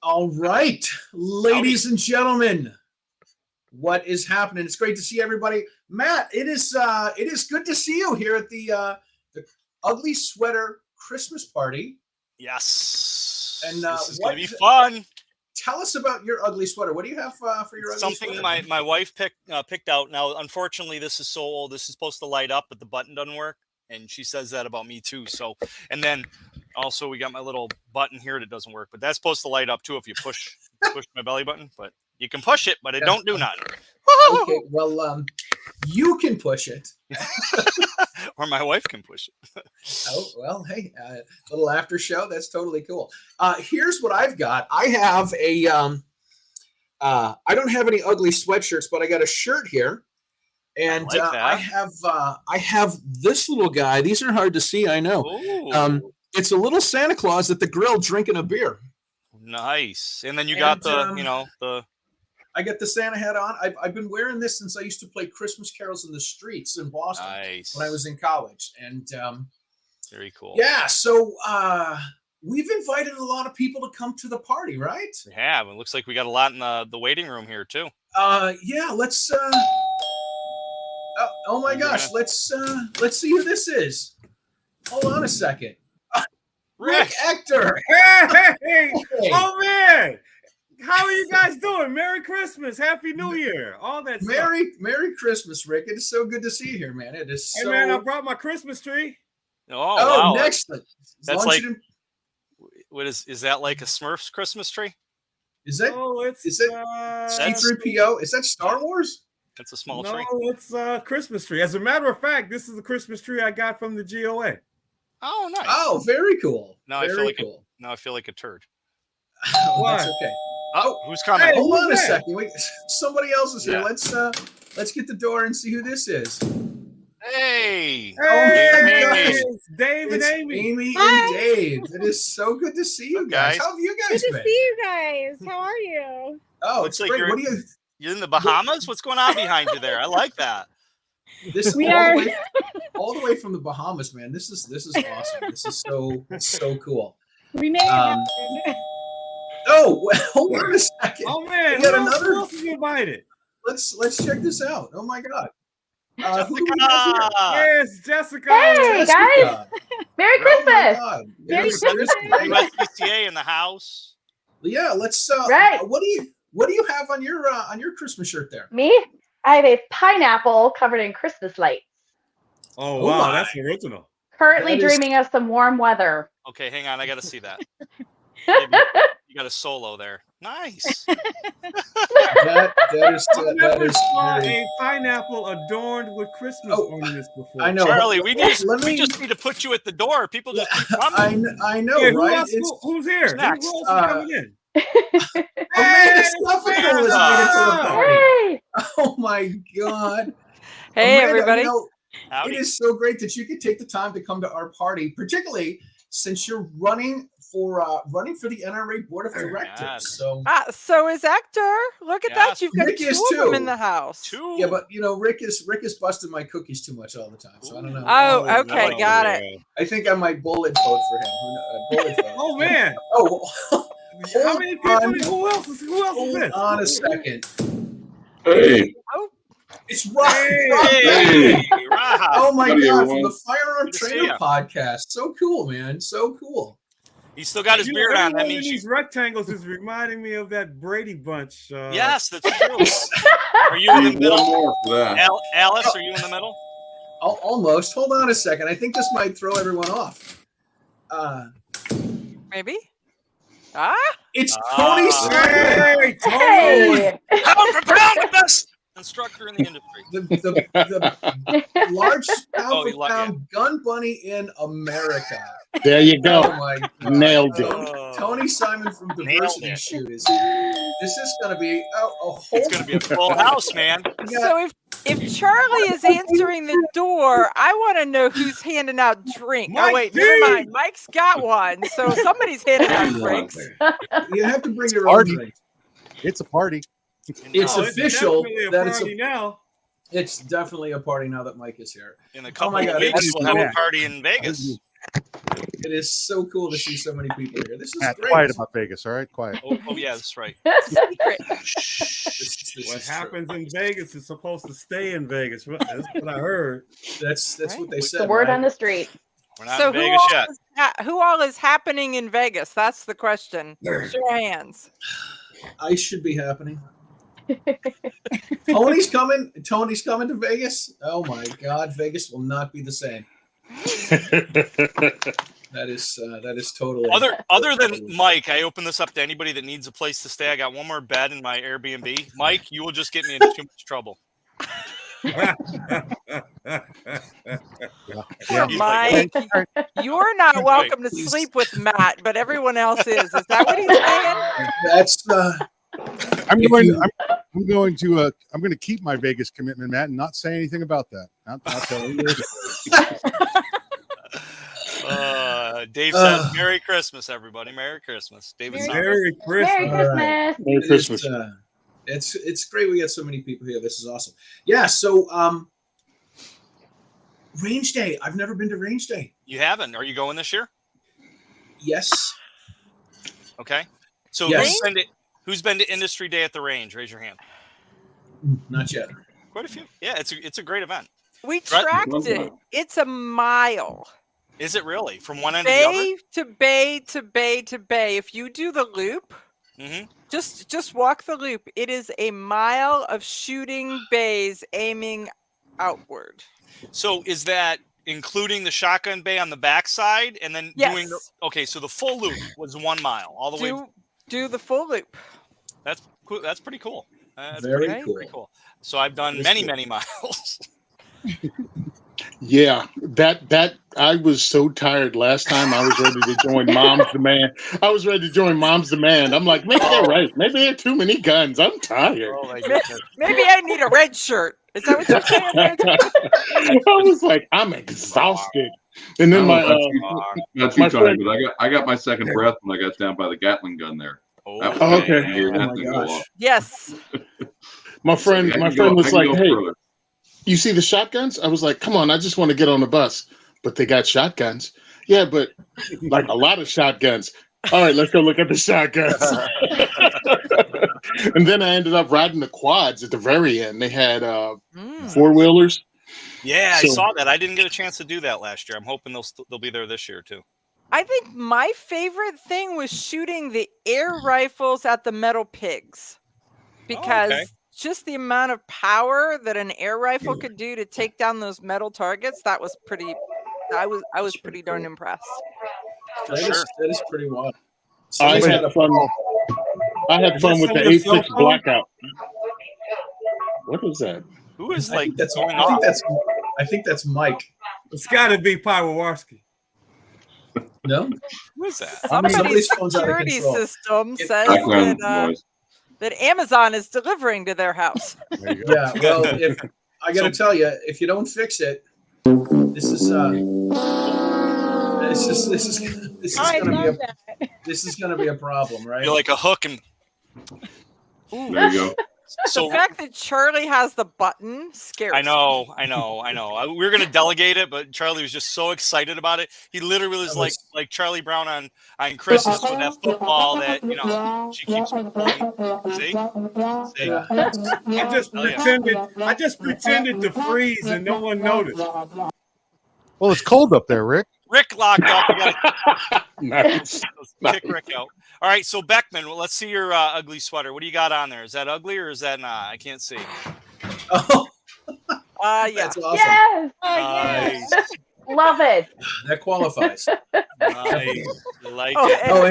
All right, ladies and gentlemen, what is happening? It's great to see everybody. Matt, it is good to see you here at the Ugly Sweater Christmas party. Yes. And this is going to be fun. Tell us about your ugly sweater. What do you have for your ugly Something sweater? my wife picked out. Now, unfortunately, this is so old. This is supposed to light up, but the button doesn't work. And she says that about me too. So, and then also we got my little button here that doesn't work, but that's supposed to light up too if you push my belly button. But you can push it, but it don't do nothing. Okay, well, you can push it, or my wife can push it. Oh well, hey, little after show. That's totally cool. Here's what I've got. I have a. I don't have any ugly sweatshirts, but I got a shirt here. And I have this little guy. These are hard to see, I know. It's a little Santa Claus at the grill drinking a beer. Nice. And then you got the. I got the Santa hat on. I've been wearing this since I used to play Christmas carols in the streets in Boston when I was in college. And very cool. Yeah. So we've invited a lot of people to come to the party, right? We have. It looks like we got a lot in the waiting room here too. Yeah. Let's. Oh my gosh, let's see who this is. Hold on a second. Rick Ector. Hey. Oh man. How are you guys doing? Merry Christmas. Happy New Year. All that stuff. Merry Christmas, Rick. It is so good to see you here, man. It is Hey man, I brought my Christmas tree. Oh wow. Excellent. That's like what is that like a Smurfs Christmas tree? Is that C-3PO? Is that Star Wars? It's a small tree. No, it's a Christmas tree. As a matter of fact, this is a Christmas tree I got from the GOA. Oh, nice. Oh, very cool. Now I feel like a turd. Well, that's okay. Oh, who's coming? Hey, hold on a second. Wait, somebody else is here. Let's get the door and see who this is. Hey. It's Dave and Amy. Amy and Dave. It is so good to see you guys. How have you guys been? Good to see you guys. How are you? Oh, it's great. What do you? You're in the Bahamas? What's going on behind you there? I like that. All the way from the Bahamas, man. This is awesome. This is so cool. We made it happen. Oh, well, hold on a second. Oh man, we got who else is invited? Let's check this out. Oh my God. Yes, Jessica. Hey guys. Merry Christmas. Merry Christmas. USCCA in the house. Yeah, let's right. What do you have on your Christmas shirt there? Me? I have a pineapple covered in Christmas lights. Oh wow, that's original. Currently dreaming of some warm weather. Okay, hang on, I gotta see that. You got a solo there. Nice. that is a pineapple adorned with Christmas ornaments before. I know, Charlie. We just need to put you at the door. People just keep coming. I know, right? Who's here? Next. Who else is coming in? Suffecool is made it to the party. Oh my God! Hey Amanda, everybody! It is so great that you could take the time to come to our party, particularly since you're running for the NRA Board of Directors. Yes. So is Ector. Look at that! You've got Rick two is of them in the house. Two. Yeah, but Rick is busting my cookies too much all the time, so I don't know. Oh, okay, got it. I think I might bullet vote for him. Oh man! How many people? Who else is Hold on a second. Hey. Oh. It's Rob. Hey. Oh my Howdy, God! everyone. From the Firearm Trainer podcast. So cool, man. So cool. He's still got his beard on. That means these rectangles is reminding me of that Brady Bunch. Yes, that's true. Are you in the middle? More for that. Alice, are you in the middle? Almost. Hold on a second. I think this might throw everyone off. Maybe. It's Tony Simon. Hey, Tony! Hey! Pound for pound, the best instructor in the industry. The large pound for pound gun bunny in America. There you go. Oh my God. Nailed it. Tony Simon from Diversity Shoot is here. This is going to be a whole. It's going to be a full house, man. So if Charlie is answering the door, I want to know who's handing out drinks. Oh wait, never mind. Mike's got one, so somebody's handing out drinks. You have to bring your own drink. It's a party. It's official that it's party now. It's definitely a party now that Mike is here. In a couple of weeks, we'll have a party in Vegas. It is so cool to see so many people here. This is Matt, great. quiet about Vegas, all right? Quiet. Oh yeah, that's right. This What is happens in Vegas is supposed to stay in Vegas. That's what I heard. true. That's what they said. The word right? on the street. We're not So in Vegas yet. who all is happening in Vegas? That's the question. Show your hands. I should be happening. Tony's coming. Tony's coming to Vegas. Oh my God, Vegas will not be the same. That is totally. Other than Mike, I open this up to anybody that needs a place to stay. I got one more bed in my Airbnb. Mike, you will just get me into too much trouble. Poor Mike. You're not welcome to sleep with Matt, but everyone else is. Is that what he's saying? That's. I'm going to keep my Vegas commitment, Matt, and not say anything about that. Not tell you. Dave said, "Merry Christmas, everybody! Merry Christmas, David." Merry Christmas. Merry Christmas. Merry Christmas. It's great we got so many people here. This is awesome. Yeah. So Range Day. I've never been to Range Day. You haven't? Are you going this year? Yes. Okay. So Yes. who's been to Industry Day at the range? Raise your hand. Not yet. Quite a few. Yeah, it's a great event. We tracked it. It's a mile. Is it really? From one end to the other? Bay to bay to bay to bay. If you do the loop, just walk the loop. It is a mile of shooting bays aiming outward. So is that including the shotgun bay on the backside and then doing the, okay, so the full loop was 1 mile all the way. Do the full loop. That's cool. That's pretty cool. That's Very pretty cool. So I've done many miles. Yeah, that I was so tired last time. I was ready to join Mom's Demand. I was ready to join Mom's Demand. I'm like, maybe they're right. Maybe they have too many guns. I'm tired. Oh my goodness. Maybe I need a red shirt. Is that what you're saying? I was like, I'm exhausted. And then not too tired, but I got my second breath when I got down by the Gatling gun there. Okay. Yes. My friend was like, hey, you see the shotguns? I was like, come on, I just want to get on the bus. But they got shotguns. Yeah, but like a lot of shotguns. All right, let's go look at the shotguns. And then I ended up riding the quads at the very end. They had 4-wheelers. Yeah, I saw that. I didn't get a chance to do that last year. I'm hoping they'll be there this year too. I think my favorite thing was shooting the air rifles at the metal pigs because just the amount of power that an air rifle could do to take down those metal targets, that was pretty. I was pretty darn impressed. For sure. That is pretty wild. I had fun with the 8.6 blackout. What is that? Who is I think that's Mike. It's got to be Piwowarski. No? Who is that? Somebody's phone's out of security control. system says that Amazon is delivering to their house. Yeah, well, I got to tell you, if you don't fix it, this is gonna be a problem, right? You're like a hook and. Ooh. There you go. So the fact that Charlie has the button scares me. I know. We were gonna delegate it, but Charlie was just so excited about it. He literally was like Charlie Brown on Christmas with that football that she keeps playing. See? I just pretended to freeze and no one noticed. Well, it's cold up there, Rick. Rick locked up. We gotta Nice. kick Rick out. All right, so Beckman, let's see your ugly sweater. What do you got on there? Is that ugly or is that not? I can't see. Oh, yeah. that's awesome. Yes. Nice. Love it. That qualifies. Nice. Like Oh, it. Oh,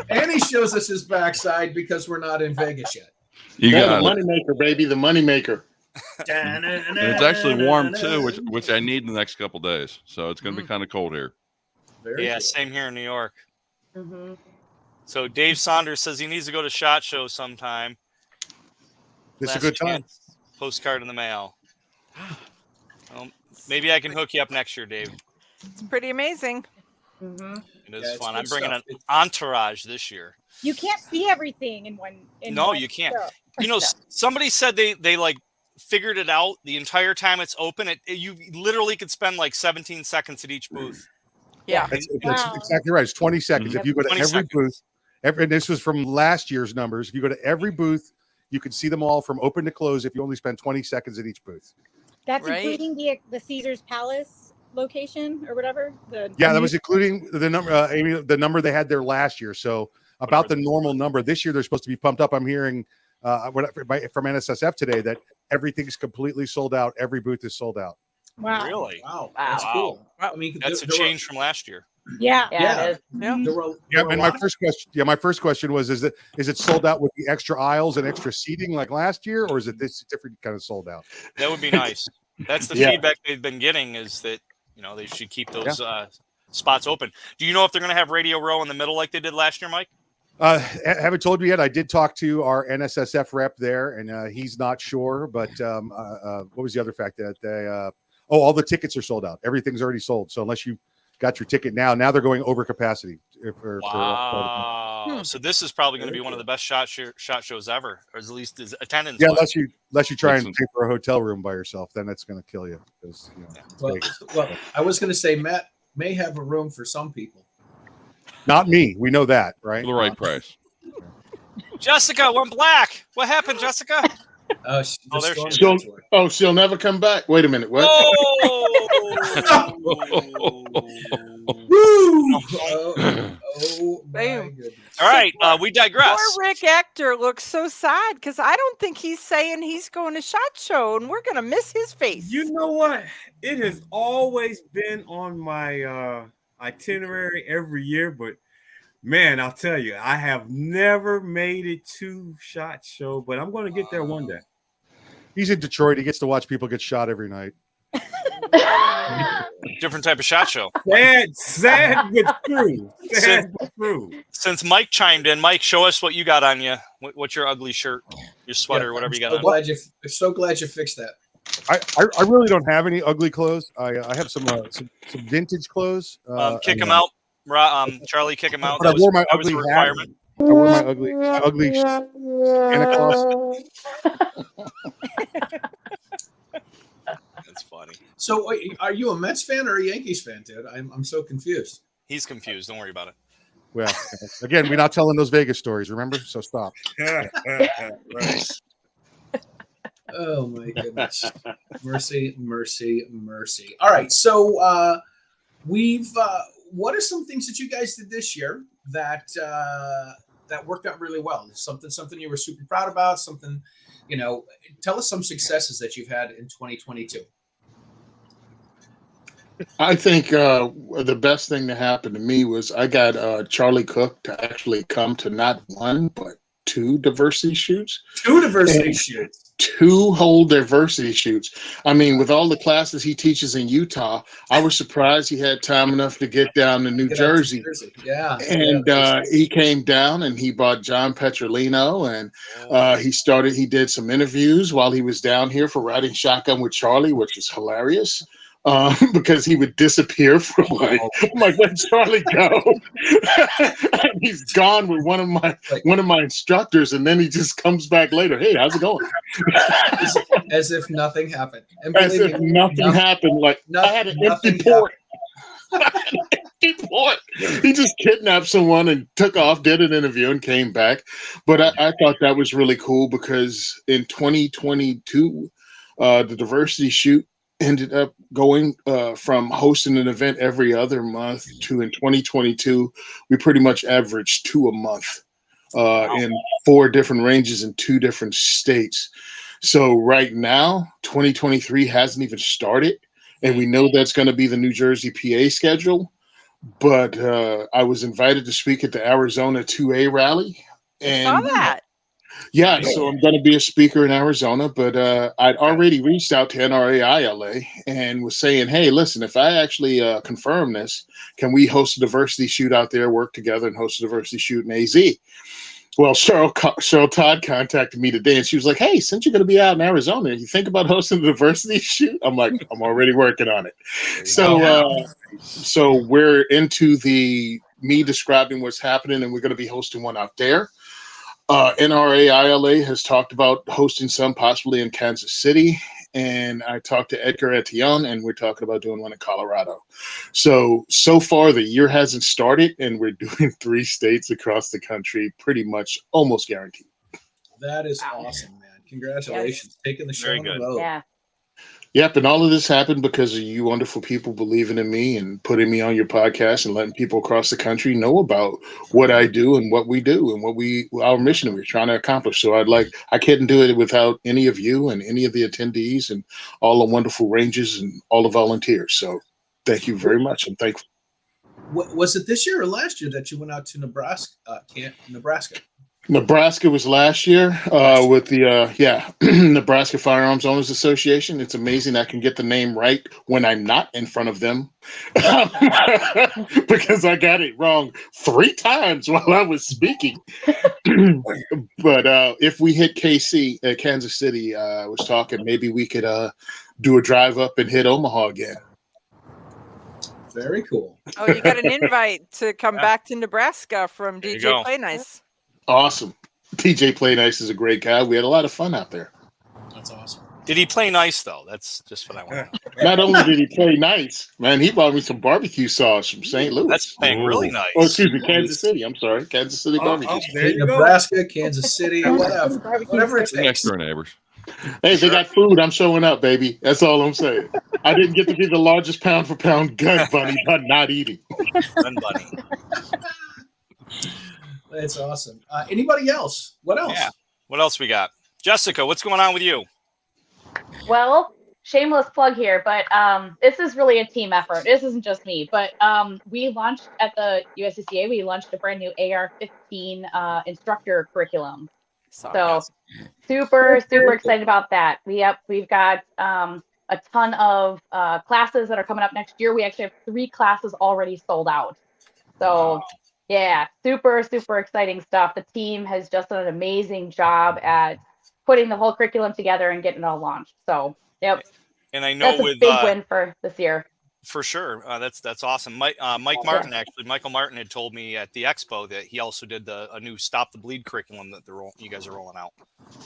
and he shows us his backside because we're not in Vegas yet. You got the moneymaker, baby, the moneymaker. And it's actually warm too, which I need in the next couple days. So it's going to be kind of cold here. Yeah, cool. same here in New York. Mm-hmm. So Dave Saunders says he needs to go to SHOT Show sometime. This is a good time. Postcard in the mail. Well, maybe I can hook you up next year, Dave. It's pretty amazing. Mm-hmm. It is Yeah, fun. it's I'm good bringing stuff. an entourage this year. You can't see everything in one. No, you can't. show. You know, somebody said they like figured it out the entire time it's open. You literally could spend like 17 seconds at each booth. Yeah. That's exactly right. It's 20 seconds. If you go to every booth, and this was from last year's numbers. If you go to every booth, you can see them all from open to close if you only spend 20 seconds at each booth. That's including the Caesar's Palace location or whatever. That was including the number, Amy, the number they had there last year. So about the normal number. This year they're supposed to be pumped up. I'm hearing from NSSF today that everything's completely sold out. Every booth is sold out. Wow! Really? Wow! That's cool. I mean, that's a change from last year. Yeah. And my first question was: is it sold out with the extra aisles and extra seating like last year, or is it this different kind of sold out? That would be nice. That's the feedback they've been getting, is that they should keep those spots open. Do you know if they're going to have Radio Row in the middle like they did last year, Mike? Haven't told you yet. I did talk to our NSSF rep there, and he's not sure. But what was the other fact that they? All the tickets are sold out. Everything's already sold. So unless you got your ticket now they're going over capacity. Wow! So this is probably going to be one of the best shot shows ever, or at least is attendance. Yeah, unless you try and pay for a hotel room by yourself, then that's going to kill you. Well, I was going to say Matt may have a room for some people. Not me. We know that, right? For the right price. Jessica went black. What happened, Jessica? There she is. She'll never come back. Wait a minute. What? My goodness. All right, we digress. Poor Rick Ector looks so sad because I don't think he's saying he's going to SHOT Show, and we're going to miss his face. You know what? It has always been on my itinerary every year, but man, I'll tell you, I have never made it to SHOT Show, but I'm going to get there one day. He's in Detroit. He gets to watch people get shot every night. Different type of SHOT Show. Sad but true. Since Mike chimed in, Mike, show us what you got on you. What's your ugly shirt, your sweater, whatever you got on? I'm so glad you fixed that. I really don't have any ugly clothes. I have some vintage clothes. Kick them out. Charlie, kick him out. But I wore my ugly hat. I wore my ugly Santa Claus. That's funny. So, are you a Mets fan or a Yankees fan, dude? I'm so confused. He's confused. Don't worry about it. Well, again, we're not telling those Vegas stories, remember? So stop. Right. Oh my goodness! Mercy. All right, so what are some things that you guys did this year that worked out really well? Something you were super proud about? Something, tell us some successes that you've had in 2022. I think the best thing that happened to me was I got Charlie Cook to actually come to not one but two diversity shoots. Two whole diversity shoots. I mean, with all the classes he teaches in Utah, I was surprised he had time enough to get down to New Jersey. Yeah. And he came down and he brought John Petrolino, and he did some interviews while he was down here for Riding Shotgun with Charlie, which was hilarious. Because he would disappear for I'm like, where'd Charlie go? And he's gone with one of my instructors, and then he just comes back later. Hey, how's it going? As if nothing happened. And as if nothing happened. Like I had an empty port. He just kidnapped someone and took off, did an interview, and came back. But I thought that was really cool because in 2022, the diversity shoot ended up going from hosting an event every other month to in 2022, we pretty much averaged 2 a month in 4 different ranges in 2 different states. So right now, 2023 hasn't even started, and we know that's going to be the New Jersey PA schedule. But I was invited to speak at the Arizona 2A rally. And I saw that. Yeah, so I'm going to be a speaker in Arizona, but I'd already reached out to NRAI LA and was saying, hey, listen, if I actually confirm this, can we host a diversity shoot out there, work together and host a diversity shoot in AZ? Well, Cheryl Todd contacted me today and she was like, hey, since you're going to be out in Arizona, you think about hosting a diversity shoot? I'm like, I'm already working on it. So we're into me describing what's happening, and we're going to be hosting one out there. NRA ILA has talked about hosting some possibly in Kansas City. And I talked to Edgar Etienne, and we're talking about doing one in Colorado. So far, the year hasn't started, and we're doing 3 states across the country, pretty much almost guaranteed. That is awesome, man. Congratulations. Taking the show on the road. Yeah. Yep, and all of this happened because of you wonderful people believing in me and putting me on your podcast and letting people across the country know about what I do and what we do and our mission we're trying to accomplish. So I couldn't do it without any of you and any of the attendees and all the wonderful rangers and all the volunteers. So thank you very much. I'm thankful. Was it this year or last year that you went out to Nebraska? Nebraska was last year with the Nebraska Firearms Owners Association. It's amazing I can get the name right when I'm not in front of them because I got it wrong 3 times while I was speaking. But if we hit KC at Kansas City, I was talking maybe we could do a drive up and hit Omaha again. Very cool. Oh, you got an invite to come back to Nebraska from DJ Play Nice. Awesome. TJ Play Nice is a great guy. We had a lot of fun out there. That's awesome. Did he play nice though? That's just what I want to know. Not only did he play nice, man, he brought me some barbecue sauce from St. Louis. That's playing really nice. Oh, excuse me, Kansas City. I'm sorry, Kansas City barbecue. Nebraska, Kansas City, whatever it takes. Next door neighbors. Hey, they got food. I'm showing up, baby. That's all I'm saying. I didn't get to be the largest pound for pound gun bunny, but not eating. Gun bunny. That's awesome. Anybody else? What else? Yeah. What else we got? Jessica, what's going on with you? Well, shameless plug here, but this is really a team effort. This isn't just me, but we launched at the USCCA. We launched a brand new AR-15 instructor curriculum. So super excited about that. We've got a ton of classes that are coming up next year. We actually have 3 classes already sold out. So yeah, super exciting stuff. The team has just done an amazing job at putting the whole curriculum together and getting it all launched. So yep. And I know that's a big win for this year. For sure. That's awesome. Mike Martin, actually, Michael Martin had told me at the expo that he also did a new Stop the Bleed curriculum that you guys are rolling out.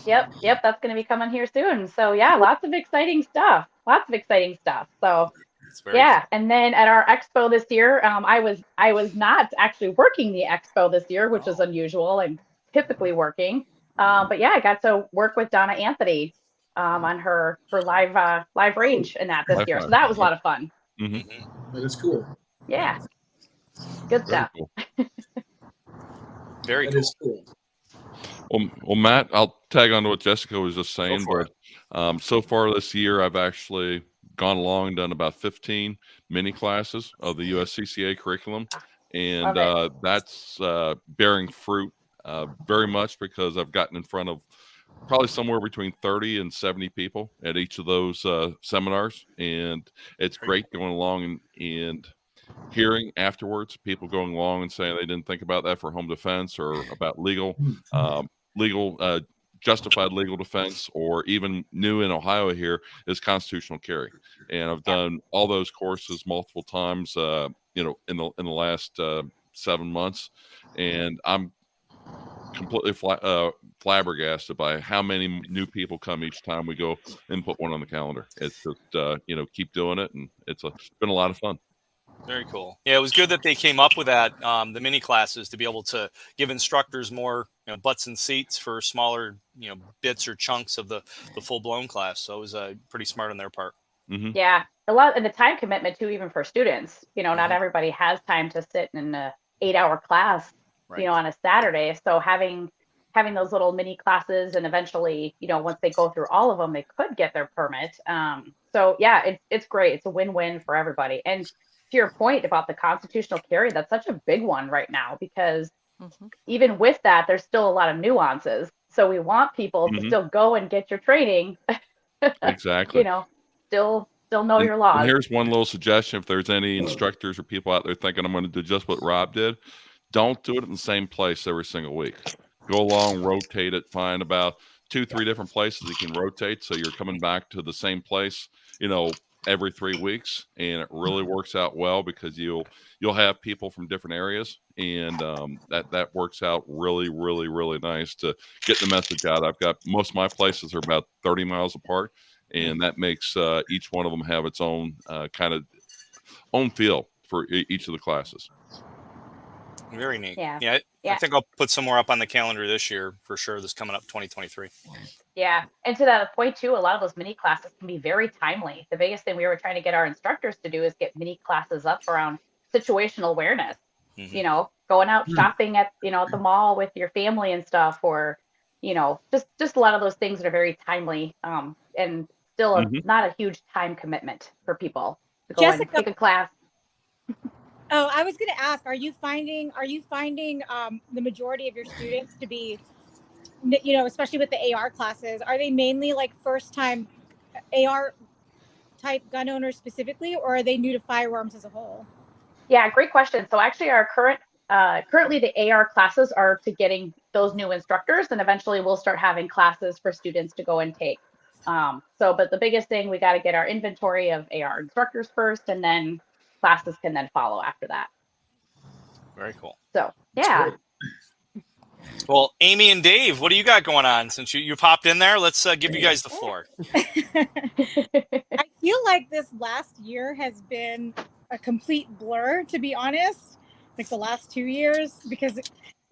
Yep. That's going to be coming here soon. So yeah, lots of exciting stuff. So yeah. Cool. And then at our expo this year, I was not actually working the expo this year, which is unusual. I'm typically working. But yeah, I got to work with Donna Anthony on her live range in that this year. So that was a lot of fun. Mm-hmm. That is cool. Yeah. Good stuff. Very cool. That is cool. Well, Matt, I'll tag on to what Jessica was just saying. But so far this year, I've actually gone along and done about 15 mini classes of the USCCA curriculum. And that's bearing fruit very much because I've gotten in front of probably somewhere between 30 and 70 people at each of those seminars. And it's great going along and hearing afterwards people going along and saying they didn't think about that for home defense or about justified legal defense, or even new in Ohio here is constitutional carry. And I've done all those courses multiple times, in the last 7 months, and I'm completely flabbergasted by how many new people come each time we go and put one on the calendar. It's just keep doing it, and it's been a lot of fun. Very cool. Yeah, it was good that they came up with that, the mini classes, to be able to give instructors more butts and seats for smaller bits or chunks of the full blown class. So it was pretty smart on their part. Mm-hmm. Yeah, a lot, and the time commitment too, even for students. Not everybody has time to sit in an 8-hour class, on a Saturday. So having those little mini classes, and eventually, once they go through all of them, they could get their permit. So yeah, it's great. It's a win-win for everybody. And to your point about the constitutional carry, that's such a big one right now, because even with that, there's still a lot of nuances. So we want people to still go and get your training. Exactly. Still know your laws. And here's one little suggestion: if there's any instructors or people out there thinking I'm going to do just what Rob did, don't do it in the same place every single week. Go along, rotate it, find about 2-3 different places you can rotate, so you're coming back to the same place, every 3 weeks, and it really works out well because you'll have people from different areas, and that works out really, really, really nice to get the message out. I've got most of my places are about 30 miles apart, and that makes each one of them have its own kind of own feel for each of the classes. Very neat. Yeah. I think I'll put some more up on the calendar this year for sure. This coming up 2023. Yeah. And to that point too, a lot of those mini classes can be very timely. The biggest thing we were trying to get our instructors to do is get mini classes up around situational awareness. Mhm. You know, going out shopping at, at the mall with your family and stuff, or, just a lot of those things that are very timely. And still not a huge time commitment for people to go and take a class. Oh, I was going to ask, are you finding the majority of your students to be, especially with the AR classes, are they mainly like first time AR type gun owners specifically, or are they new to firearms as a whole? Yeah, great question. So actually our currently the AR classes are to getting those new instructors, and eventually we'll start having classes for students to go and take. But the biggest thing, we got to get our inventory of AR instructors first, and then classes can then follow after that. Very cool. So, yeah. Well, Amy and Dave, what do you got going on since you popped in there? Let's give you guys the floor. I feel like this last year has been a complete blur, to be honest, like the last 2 years, because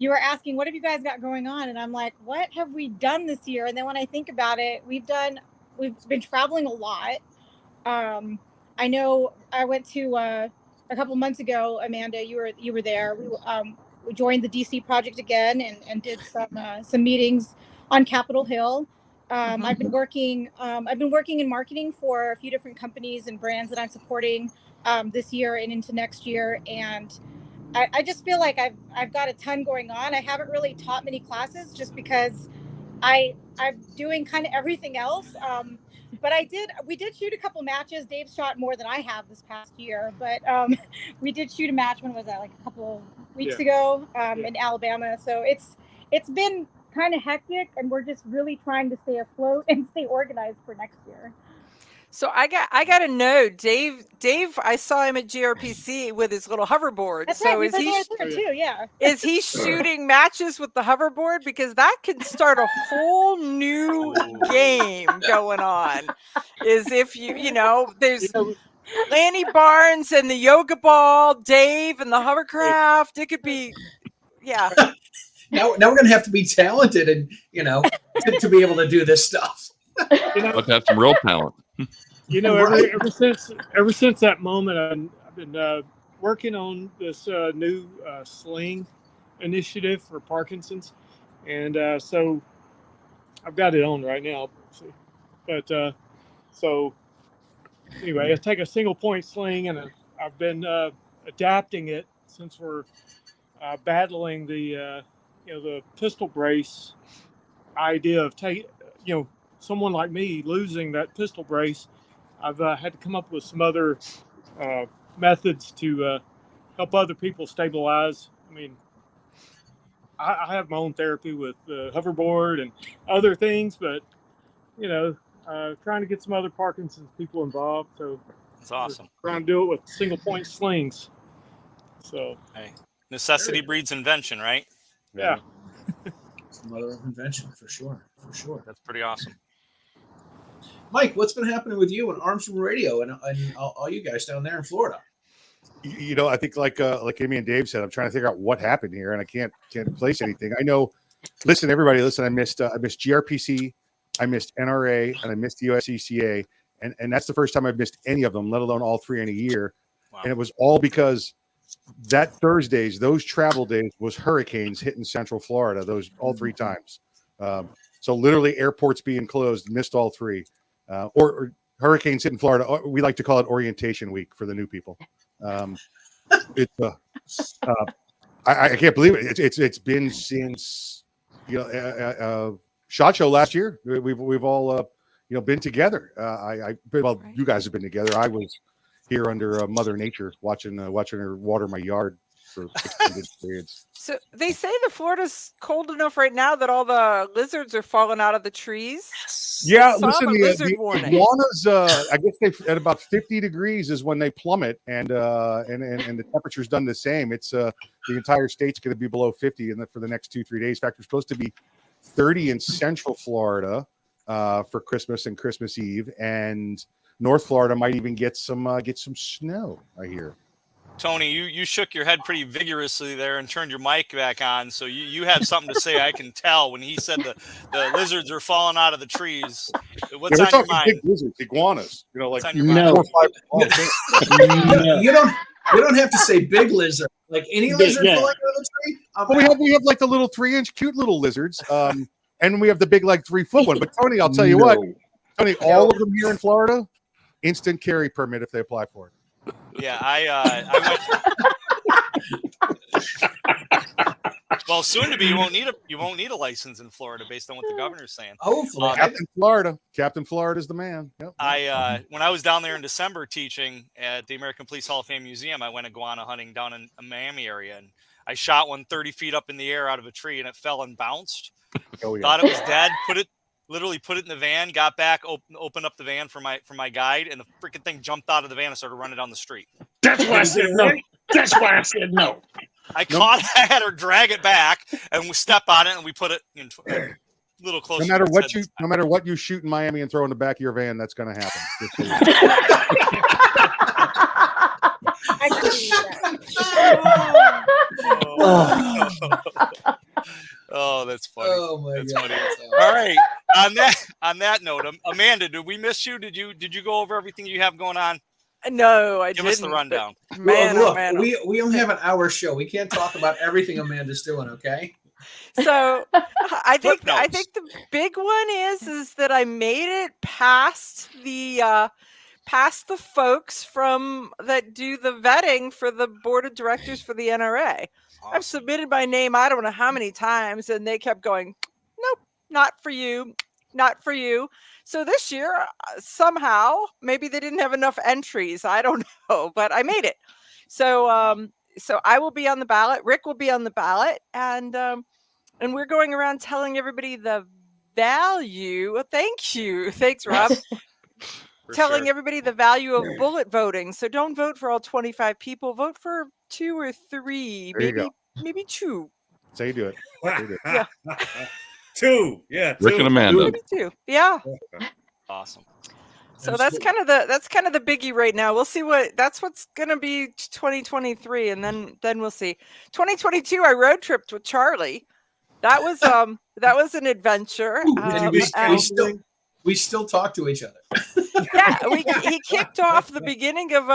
you were asking, what have you guys got going on? And I'm like, what have we done this year? And then when I think about it, we've been traveling a lot. I know I went to a couple months ago, Amanda, you were there. We joined the DC project again and did some meetings on Capitol Hill. I've been working in marketing for a few different companies and brands that I'm supporting this year and into next year. And I just feel like I've got a ton going on. I haven't really taught many classes just because I'm doing kind of everything else. But we did shoot a couple matches. Dave shot more than I have this past year, but we did shoot a match. When was that? Like a couple weeks ago in Alabama. So it's been kind of hectic, and we're just really trying to stay afloat and stay organized for next year. So I got to know, Dave, I saw him at GRPC with his little hoverboard. That's so right. Is he shooting matches with the hoverboard? Because that could start a whole new game going on. Is if there's Lanny Barnes and the yoga ball, Dave and the hovercraft. It could be, yeah. Now we're going to have to be talented and, to be able to do this stuff. Let's have some real talent. Ever since that moment, I've been working on this new sling initiative for Parkinson's, and so I've got it on right now. But so anyway, I take a single point sling, and I've been adapting it since we're battling the pistol brace idea of someone like me losing that pistol brace. I've had to come up with some other methods to help other people stabilize. I mean, I have my own therapy with hoverboard and other things, but trying to get some other Parkinson's people involved. So that's awesome. Trying to do it with single point slings. So necessity breeds invention, right? Yeah. It's the mother of invention, for sure. That's pretty awesome. Mike, what's been happening with you and Arms from Radio and all you guys down there in Florida? I think like Amy and Dave said, I'm trying to figure out what happened here, and I can't place anything. I know. Listen, everybody, I missed GRPC, I missed NRA, and I missed the USCCA, and that's the first time I've missed any of them, let alone all three in a year. Wow. And it was all because that those travel days was hurricanes hitting Central Florida, all three times. So literally airports being closed, missed all three. Or hurricanes hitting Florida. We like to call it orientation week for the new people. I can't believe it. It's been since SHOT Show last year. We've all been together. You guys have been together. I was here under Mother Nature watching her water my yard for extended periods. So they say the Florida's cold enough right now that all the lizards are falling out of the trees. Yeah, I saw listen, a the lizard warning. iguanas, I guess they at about 50 degrees is when they plummet, and the temperature's done the same. It's the entire state's going to be below 50 for the next 2-3 days. In fact, we're supposed to be 30 in Central Florida for Christmas and Christmas Eve, and North Florida might even get some snow, I hear. Tony, you shook your head pretty vigorously there and turned your mic back on, so you have something to say. I can tell when he said the lizards are falling out of the trees. What's on your mind? Big lizards, iguanas, like no. 4 or 5 No. You don't have to say big lizard. Like any lizard falling out of the tree. Well, we have like the little 3-inch cute little lizards, and we have the big like 3-foot one. But Tony, I'll tell you what, Tony, all of them here in Florida, instant carry permit if they apply for it. Yeah, I went. Well, soon to be, you won't need a license in Florida based on what the governor's saying. Hopefully, Captain Florida's the man. Yep. When I was down there in December teaching at the American Police Hall of Fame Museum, I went iguana hunting down in a Miami area, and I shot one 30 feet up in the air out of a tree, and it fell and bounced. Oh, yeah. Thought it was dead. Literally put it in the van, got back, opened up the van for my guide, and the freaking thing jumped out of the van and started running down the street. That's why I said no. That's why I said no. I had her drag it back, and we step on it, and we put it in a little closer. No matter what you shoot in Miami and throw in the back of your van, that's going to happen. I can see that. Oh, that's funny. Oh my that's God. funny. All right. On that note, Amanda, did we miss you? Did you go over everything you have going on? No, I didn't. Give us the rundown. Man, look, oh, man. we only have an hour show. We can't talk about everything Amanda's doing. Okay. So I think the big one is that I made it past the folks that do the vetting for the board of directors for the NRA. Awesome. I've submitted my name I don't know how many times, and they kept going, nope, not for you, not for you. So this year, somehow, maybe they didn't have enough entries. I don't know, but I made it. So so I will be on the ballot. Rick will be on the ballot, and we're going around telling everybody the value. Thank you. Thanks, Rob. Telling everybody the value of bullet voting. So don't vote for all 25 people. Vote for 2 or 3, maybe 2. So you do it. Yeah. 2. Yeah. Rick and Amanda. Maybe 2. Yeah. Awesome. So that's kind of the biggie right now. We'll see what's going to be 2023, and then we'll see. 2022, I road tripped with Charlie. That was an adventure. We still talk to each other. Yeah, he kicked off the beginning of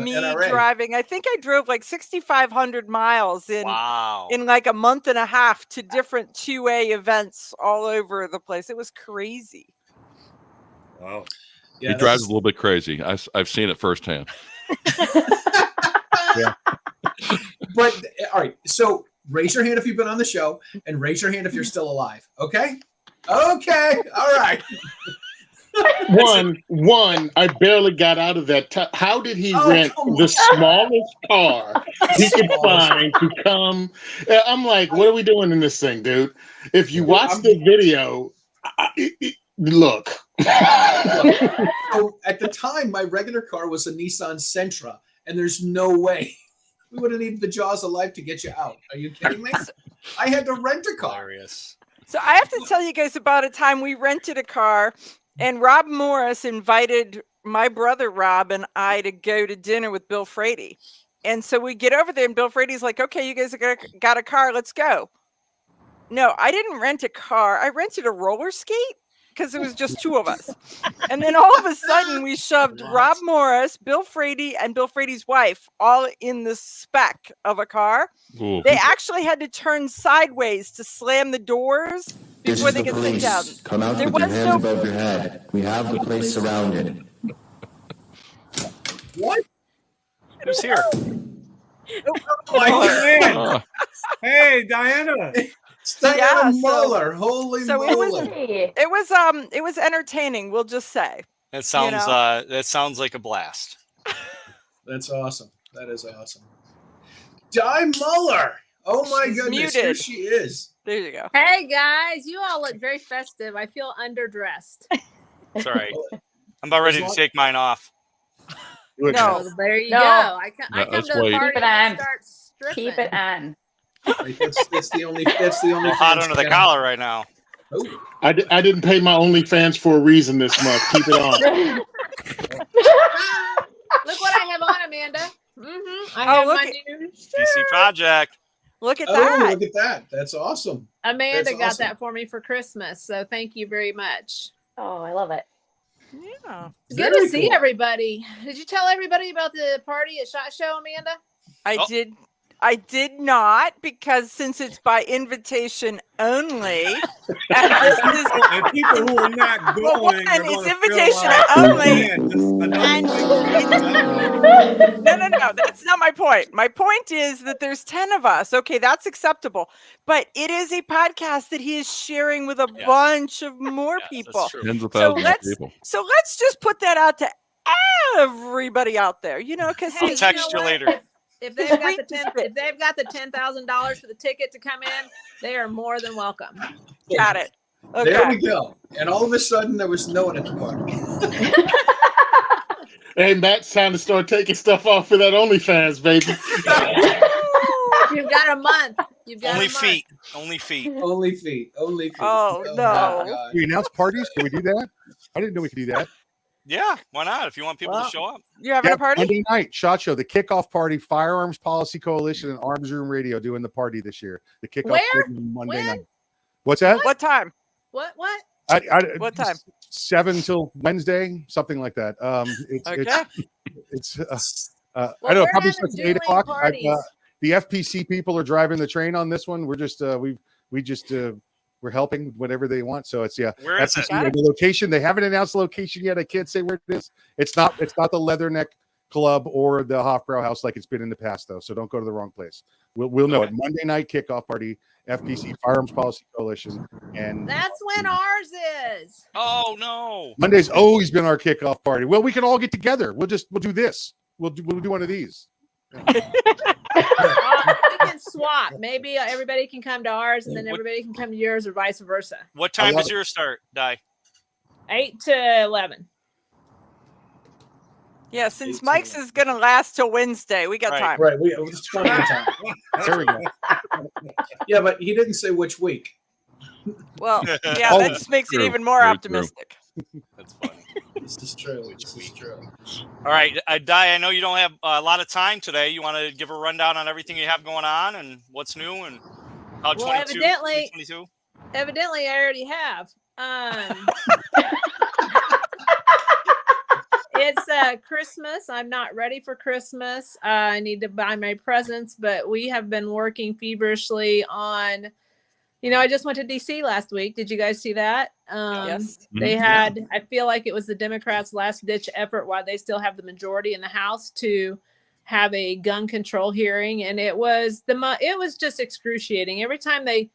me NRA. driving. I think I drove like 6,500 miles in like a month and a half to different 2A events all over the place. It was crazy. Wow. Yeah, he drives a little bit crazy. I've seen it firsthand. Yeah. But all right, so raise your hand if you've been on the show, and raise your hand if you're still alive. Okay. Okay. All right. One, I barely got out of that. How did he rent the smallest car he could find to come? I'm like, what are we doing in this thing, dude? If you watch the video, look. So at the time, my regular car was a Nissan Sentra, and there's no way we would have needed the jaws of life to get you out. Are you kidding me? I had to rent a car. So I have to tell you guys about a time we rented a car, and Rob Morris invited my brother Rob and I to go to dinner with Bill Frady. And so we get over there, and Bill Frady's like, okay, you guys got a car, let's go. No, I didn't rent a car. I rented a roller skate because it was just 2 of us. And then all of a sudden we shoved Rob Morris, Bill Frady, and Bill Frady's wife all in the speck of a car. Ooh. They actually had to turn sideways to slam the doors before they could sit down. Come out with your hands above your head. We have the place surrounded. What? Who's here? Oh, hey, Dianna. Dianna Muller. Holy moly. It was entertaining, we'll just say. That sounds like a blast. That's awesome. That is awesome. Di Muller. Oh my She's goodness, here muted. she is. There you go. Hey guys, you all look very festive. I feel underdressed. It's all right. I'm about ready to take mine off. No. Well, there you No. go. I come that's to the why you- party Keep it and on. start stripping. Keep it on. Right, that's the only. That's the only. Hot under the collar right now. Oh, I didn't pay my OnlyFans for a reason this month. Keep it on. Look what I have on, Amanda. I Oh, have look my at- new DC Project. Look at oh, that. look at that. That's awesome. Amanda That's got awesome. that for me for Christmas, so thank you very much. Oh, I love it. Yeah. It's good Very to see cool. everybody. Did you tell everybody about the party at SHOT Show, Amanda? I did not, because since it's by invitation only, and this is And people who are not going, Well, one, are it's gonna invitation feel like, only. man, this is another And no, that's not my point. My point is that there's 10 of us. Okay, that's acceptable. But it is a podcast that he is sharing with a Yes. bunch of more Yes, people. that's true. Tens of So thousands of let's people. just put that out to everybody out there, because I'll Hey, text know you what? later. If they've got the $10,000 for the ticket to come in, they are more than welcome. Got it. Okay. There we go. And all of a sudden, there was no one at the party. Hey, Matt's time to start taking stuff off for that OnlyFans, baby. You've got a month. You've got Only a month. feet. Only feet. Only feet. Only feet. Oh, my no. God. We announce parties. Can we do that? I didn't know we could do that. Yeah, why not? If you want people Well, to show up. You're having a party? Monday night SHOT Show, the kickoff party. Firearms Policy Coalition and Arms Room Radio doing the party this year. The kickoff Where? party Monday When? night. What's that? What time? What? What time? 7 till Wednesday, something like that. Okay. It's Well, I don't know, we're probably having starts at 8 dueling o'clock. parties. The FPC people are driving the train on this one. We're just we're helping whatever they want. So it's Where is it? FPC, the location. They haven't announced the location yet. I can't say where it is. It's not the Leatherneck Club or the Hofbrau House like it's been in the past though. So don't go to the wrong place. We'll know it. Monday night kickoff party, FPC Firearms Policy Coalition, and That's when ours is. Oh no. Monday's always been our kickoff party. Well, we can all get together. We'll do this. We'll do one of these. We can swap. Maybe everybody can come to ours, and then everybody can come to yours, or vice versa. What time love does it. yours start, Di? 8 to 11. Yeah, since Mike's is going to last till Wednesday, we got Right. time. Right. It's plenty of time. There we go. Yeah, but he didn't say which week. Well, yeah, Oh, that just makes it true. even more Very optimistic. That's funny. This is true. This is true. All right, Di, I know you don't have a lot of time today. You want to give a rundown on everything you have going on and what's new and how Well, 22, evidently- 22? Evidently, I already have. It's Christmas. I'm not ready for Christmas. I need to buy my presents, but we have been working feverishly on. I just went to DC last week. Did you guys see that? Yes. They had. I feel like it was the Democrats' last ditch effort while they still have the majority in the House to have a gun control hearing, and it was just excruciating. Every time they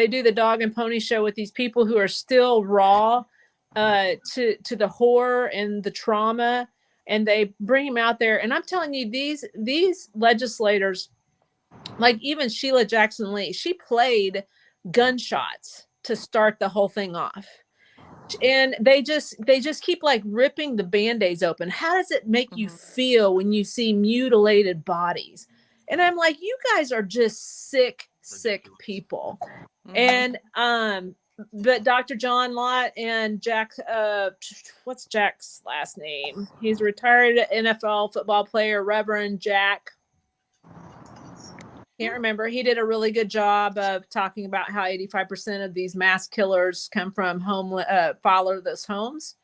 do the dog and pony show with these people who are still raw to the horror and the trauma, and they bring them out there. And I'm telling you, these legislators, like even Sheila Jackson Lee, she played gunshots to start the whole thing off, and they just keep like ripping the band-aids open. How does it make you feel when you see mutilated bodies? And I'm like, you guys are just sick people. And but Dr. John Lott and Jack, what's Jack's last name? He's a retired NFL football player, Reverend Jack. Can't remember. He did a really good job of talking about how 85% of these mass killers come from fatherless homes.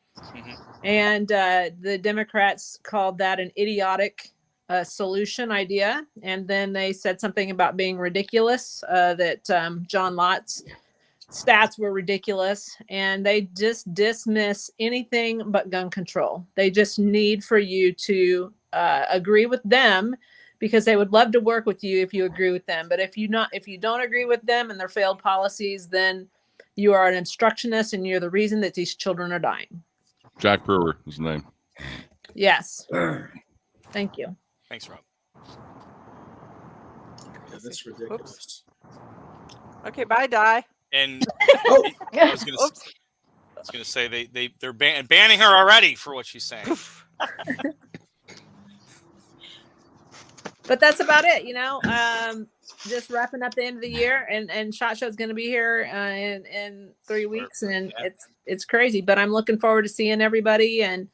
And the Democrats called that an idiotic solution idea. And then they said something about being ridiculous, that John Lott's stats were ridiculous, and they just dismiss anything but gun control. They just need for you to agree with them, because they would love to work with you if you agree with them. But if you don't agree with them and their failed policies, then you are an obstructionist, and you're the reason that these children are dying. Jack Brewer is his name. Yes. Thank you. Thanks, Rob. That's ridiculous. Okay, bye, Di. And Oh. I was gonna say they're banning her already for what she's saying. But that's about it, just wrapping up the end of the year, and SHOT Show's going to be here in 3 weeks, and it's crazy, but I'm looking forward to seeing everybody, and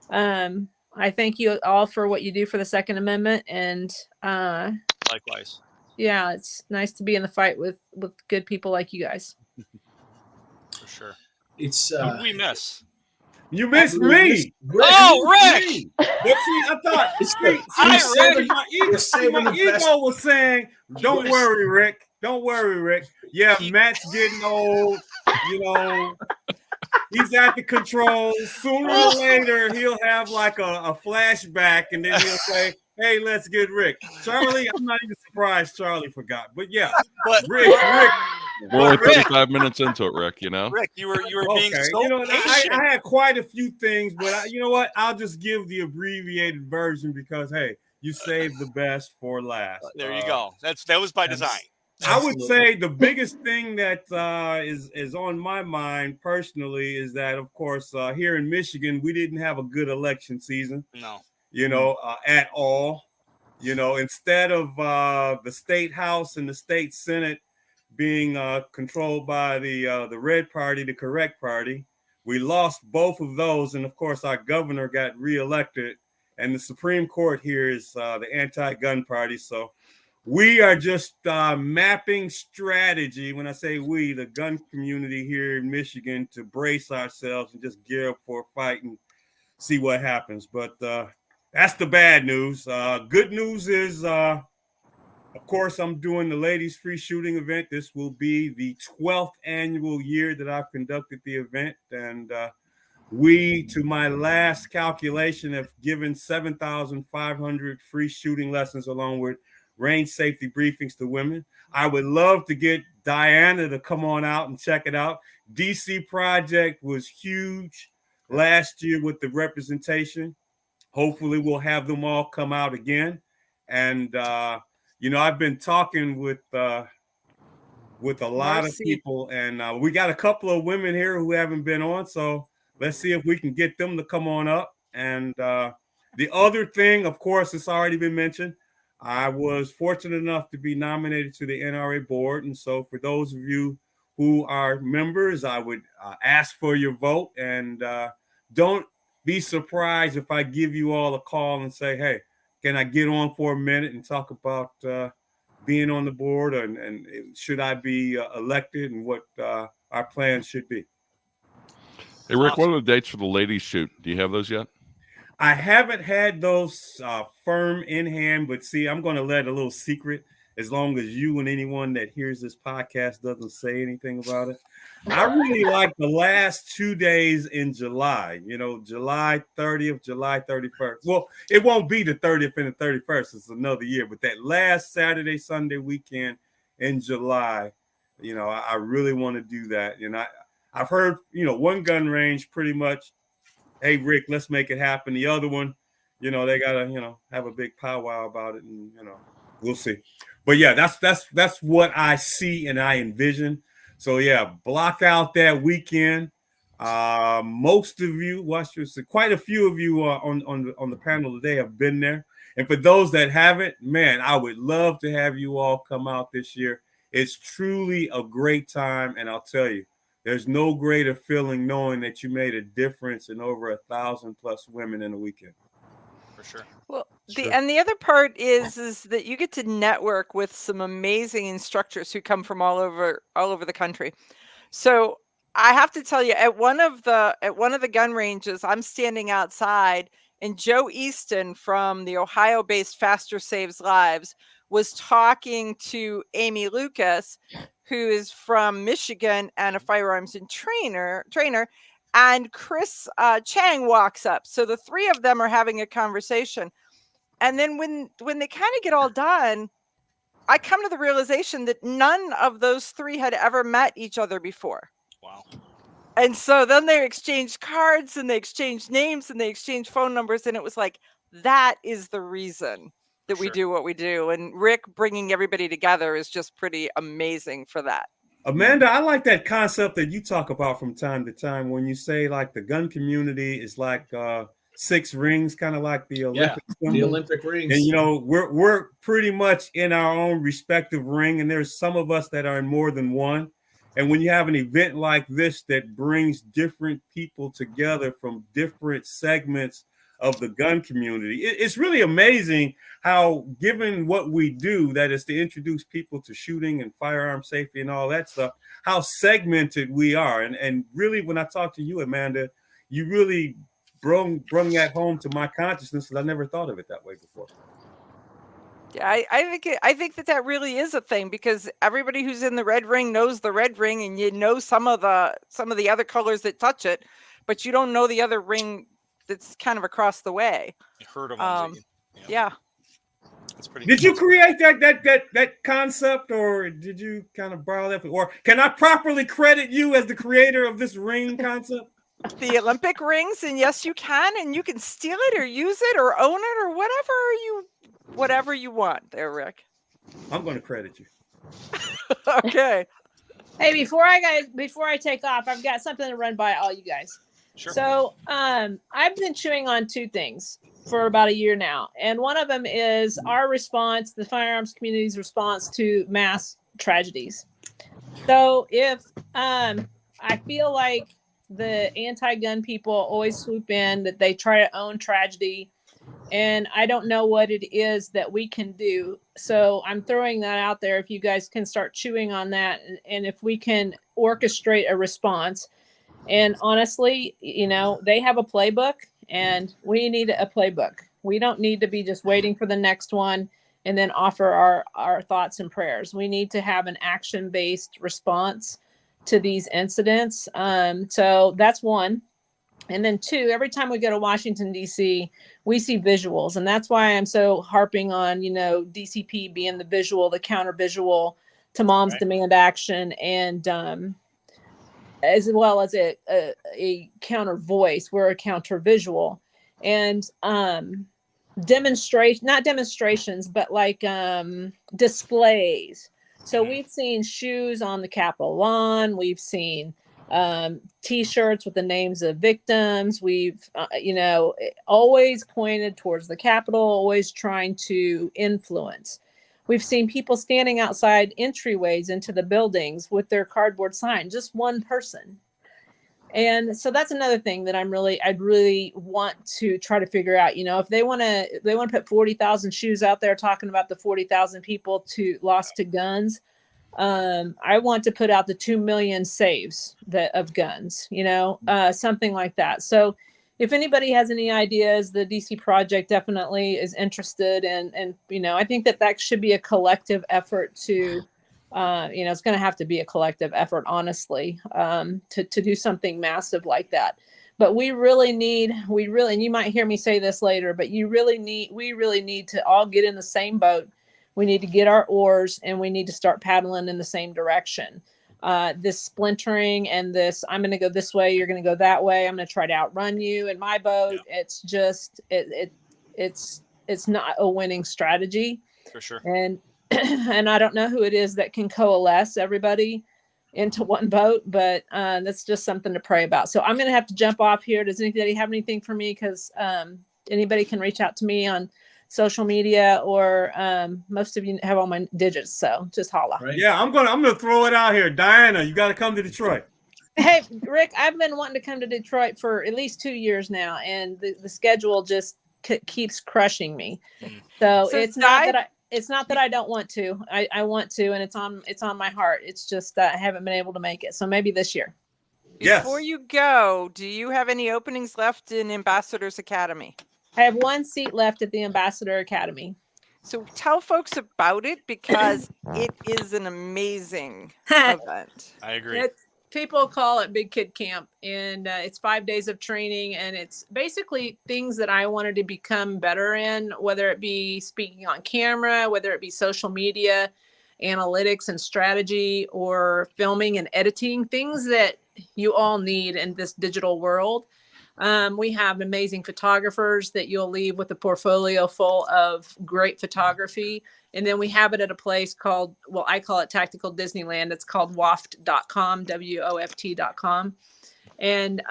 I thank you all for what you do for the Second Amendment, and likewise. Yeah, it's nice to be in the fight with good people like you guys. For sure. It's who do we miss? You missed me. Oh, Rick! But see, I thought my ego was saying, "Don't worry, Rick. Don't worry, Rick. Yeah, Matt's getting old. He's at the controls. Sooner or later, he'll have like a flashback, and then he'll say, hey, let's get Rick. Charlie, I'm not even surprised Charlie forgot. But yeah, Rick. We're only 35 minutes into it, Rick, Rick, you were okay. being so patient. I had quite a few things, but you know what? I'll just give the abbreviated version because, hey, you saved the best for last. There you go. That was by design. I would say the biggest thing that is on my mind personally is that, of course, here in Michigan, we didn't have a good election season. No. At all. Instead of the state house and the state senate being controlled by the red party, the correct party, we lost both of those. And of course, our governor got reelected, and the Supreme Court here is the anti-gun party. So we are just mapping strategy. When I say we, the gun community here in Michigan, to brace ourselves and just gear up for a fight and see what happens. But that's the bad news. Good news is, of course, I'm doing the ladies free shooting event. This will be the 12th annual year that I've conducted the event. And we, to my last calculation, have given 7,500 free shooting lessons along with range safety briefings to women. I would love to get Dianna to come on out and check it out. DC Project was huge last year with the representation. Hopefully we'll have them all come out again. And, I've been talking with a lot of people, and we got a couple of women here who haven't been on. So let's see if we can get them to come on up. And the other thing, of course, it's already been mentioned. I was fortunate enough to be nominated to the NRA board. And so for those of you who are members, I would ask for your vote, and don't be surprised if I give you all a call and say, hey, can I get on for a minute and talk about being on the board, and should I be elected, and what our plans should be. Hey, Rick, what are the dates for the ladies shoot? Do you have those yet? I haven't had those firm in hand, but see, I'm going to let a little secret, as long as you and anyone that hears this podcast doesn't say anything about it. I really like the last 2 days in July, July 30th, July 31st. Well, it won't be the 30th and the 31st. It's another year. But that last Saturday, Sunday weekend in July, I really want to do that. And I've heard, one gun range pretty much, hey, Rick, let's make it happen. The other one, they got to, have a big powwow about it. And, we'll see. But yeah, that's what I see and I envision. So yeah, block out that weekend. Most of you, quite a few of you on the panel today have been there. And for those that haven't, man, I would love to have you all come out this year. It's truly a great time. And I'll tell you, there's no greater feeling knowing that you made a difference in over 1,000+ women in a weekend. For sure. Well, the other part is that you get to network with some amazing instructors who come from all over the country. So I have to tell you, at one of the gun ranges, I'm standing outside, and Joe Easton from the Ohio-based Faster Saves Lives was talking to Amy Lucas, who is from Michigan and a firearms and trainer. And Chris Chang walks up. So the three of them are having a conversation. And then when they kind of get all done, I come to the realization that none of those three had ever met each other before. Wow. And so then they exchanged cards, and they exchanged names, and they exchanged phone numbers. And it was like, that is the reason that we do what we do. And Rick bringing everybody together is just pretty amazing for that. Amanda, I like that concept that you talk about from time to time when you say like the gun community is like 6 rings, kind of like the Olympic symbol. The Olympic rings. And you know, we're pretty much in our own respective ring, and there's some of us that are in more than one. And when you have an event like this that brings different people together from different segments of the gun community, it's really amazing how, given what we do, that is to introduce people to shooting and firearm safety and all that stuff, how segmented we are. And really, when I talk to you, Amanda, you really brung that home to my consciousness, because I never thought of it that way before. Yeah, I think that really is a thing, because everybody who's in the red ring knows the red ring, and you know some of the other colors that touch it, but you don't know the other ring that's kind of across the way. You heard of them. Yeah. That's pretty. Did you create that concept, or did you kind of borrow that? Or can I properly credit you as the creator of this ring concept? The Olympic rings, and yes, you can, and you can steal it or use it or own it or whatever you want there, Rick. I'm going to credit you. Okay. Hey, before I take off, I've got something to run by all you guys. Sure. So, I've been chewing on 2 things for about a year now, and one of them is our response, the firearms community's response to mass tragedies. So, if I feel like the anti-gun people always swoop in, that they try to own tragedy, and I don't know what it is that we can do. So I'm throwing that out there. If you guys can start chewing on that, and if we can orchestrate a response. And honestly, you know, they have a playbook, and we need a playbook. We don't need to be just waiting for the next one and then offer our thoughts and prayers. We need to have an action-based response to these incidents. So that's one. And then 2, every time we go to Washington, D.C., we see visuals. And that's why I'm so harping on, you know, DCP being the visual, the counter visual to Moms Demand Action, and as well as a counter voice. We're a counter visual. And not demonstrations, but like displays. So we've seen shoes on the Capitol lawn. We've seen T-shirts with the names of victims. We've, always pointed towards the Capitol, always trying to influence. We've seen people standing outside entryways into the buildings with their cardboard sign, just one person. And so that's another thing that I'd really want to try to figure out. You know, if they want to put 40,000 shoes out there talking about the 40,000 people lost to guns, I want to put out the 2 million saves of guns. You know, something like that. So if anybody has any ideas, the DC Project definitely is interested, and you know, I think that should be a collective effort to. It's going to have to be a collective effort, honestly, to do something massive like that. But we really need, and you might hear me say this later, but we really need to all get in the same boat. We need to get our oars, and we need to start paddling in the same direction. This splintering and this, I'm going to go this way, you're going to go that way, I'm going to try to outrun you in my boat. Yeah. It's just, it's not a winning strategy. For sure. And I don't know who it is that can coalesce everybody into one boat, but that's just something to pray about. So I'm going to have to jump off here. Does anybody have anything for me? Because anybody can reach out to me on social media, or most of you have all my digits. So just holla. Right. Yeah, I'm gonna throw it out here. Dianna, you got to come to Detroit. Hey, Rick, I've been wanting to come to Detroit for at least 2 years now, and the schedule just keeps crushing me. So it's not that I don't want to. I want to, and it's on my heart. It's just I haven't been able to make it. So maybe this year. Before you go, do you have any openings left in Ambassadors Academy? I have 1 seat left at the Ambassador Academy. So tell folks about it, because it is an amazing event. I agree. People call it Big Kid Camp, and it's 5 days of training, and it's basically things that I wanted to become better in, whether it be speaking on camera, whether it be social media, analytics and strategy, or filming and editing, things that you all need in this digital world. We have amazing photographers that you'll leave with a portfolio full of great photography. And then we have it at a place called, well, I call it Tactical Disneyland. It's called WOFT.com, WOFT.com. And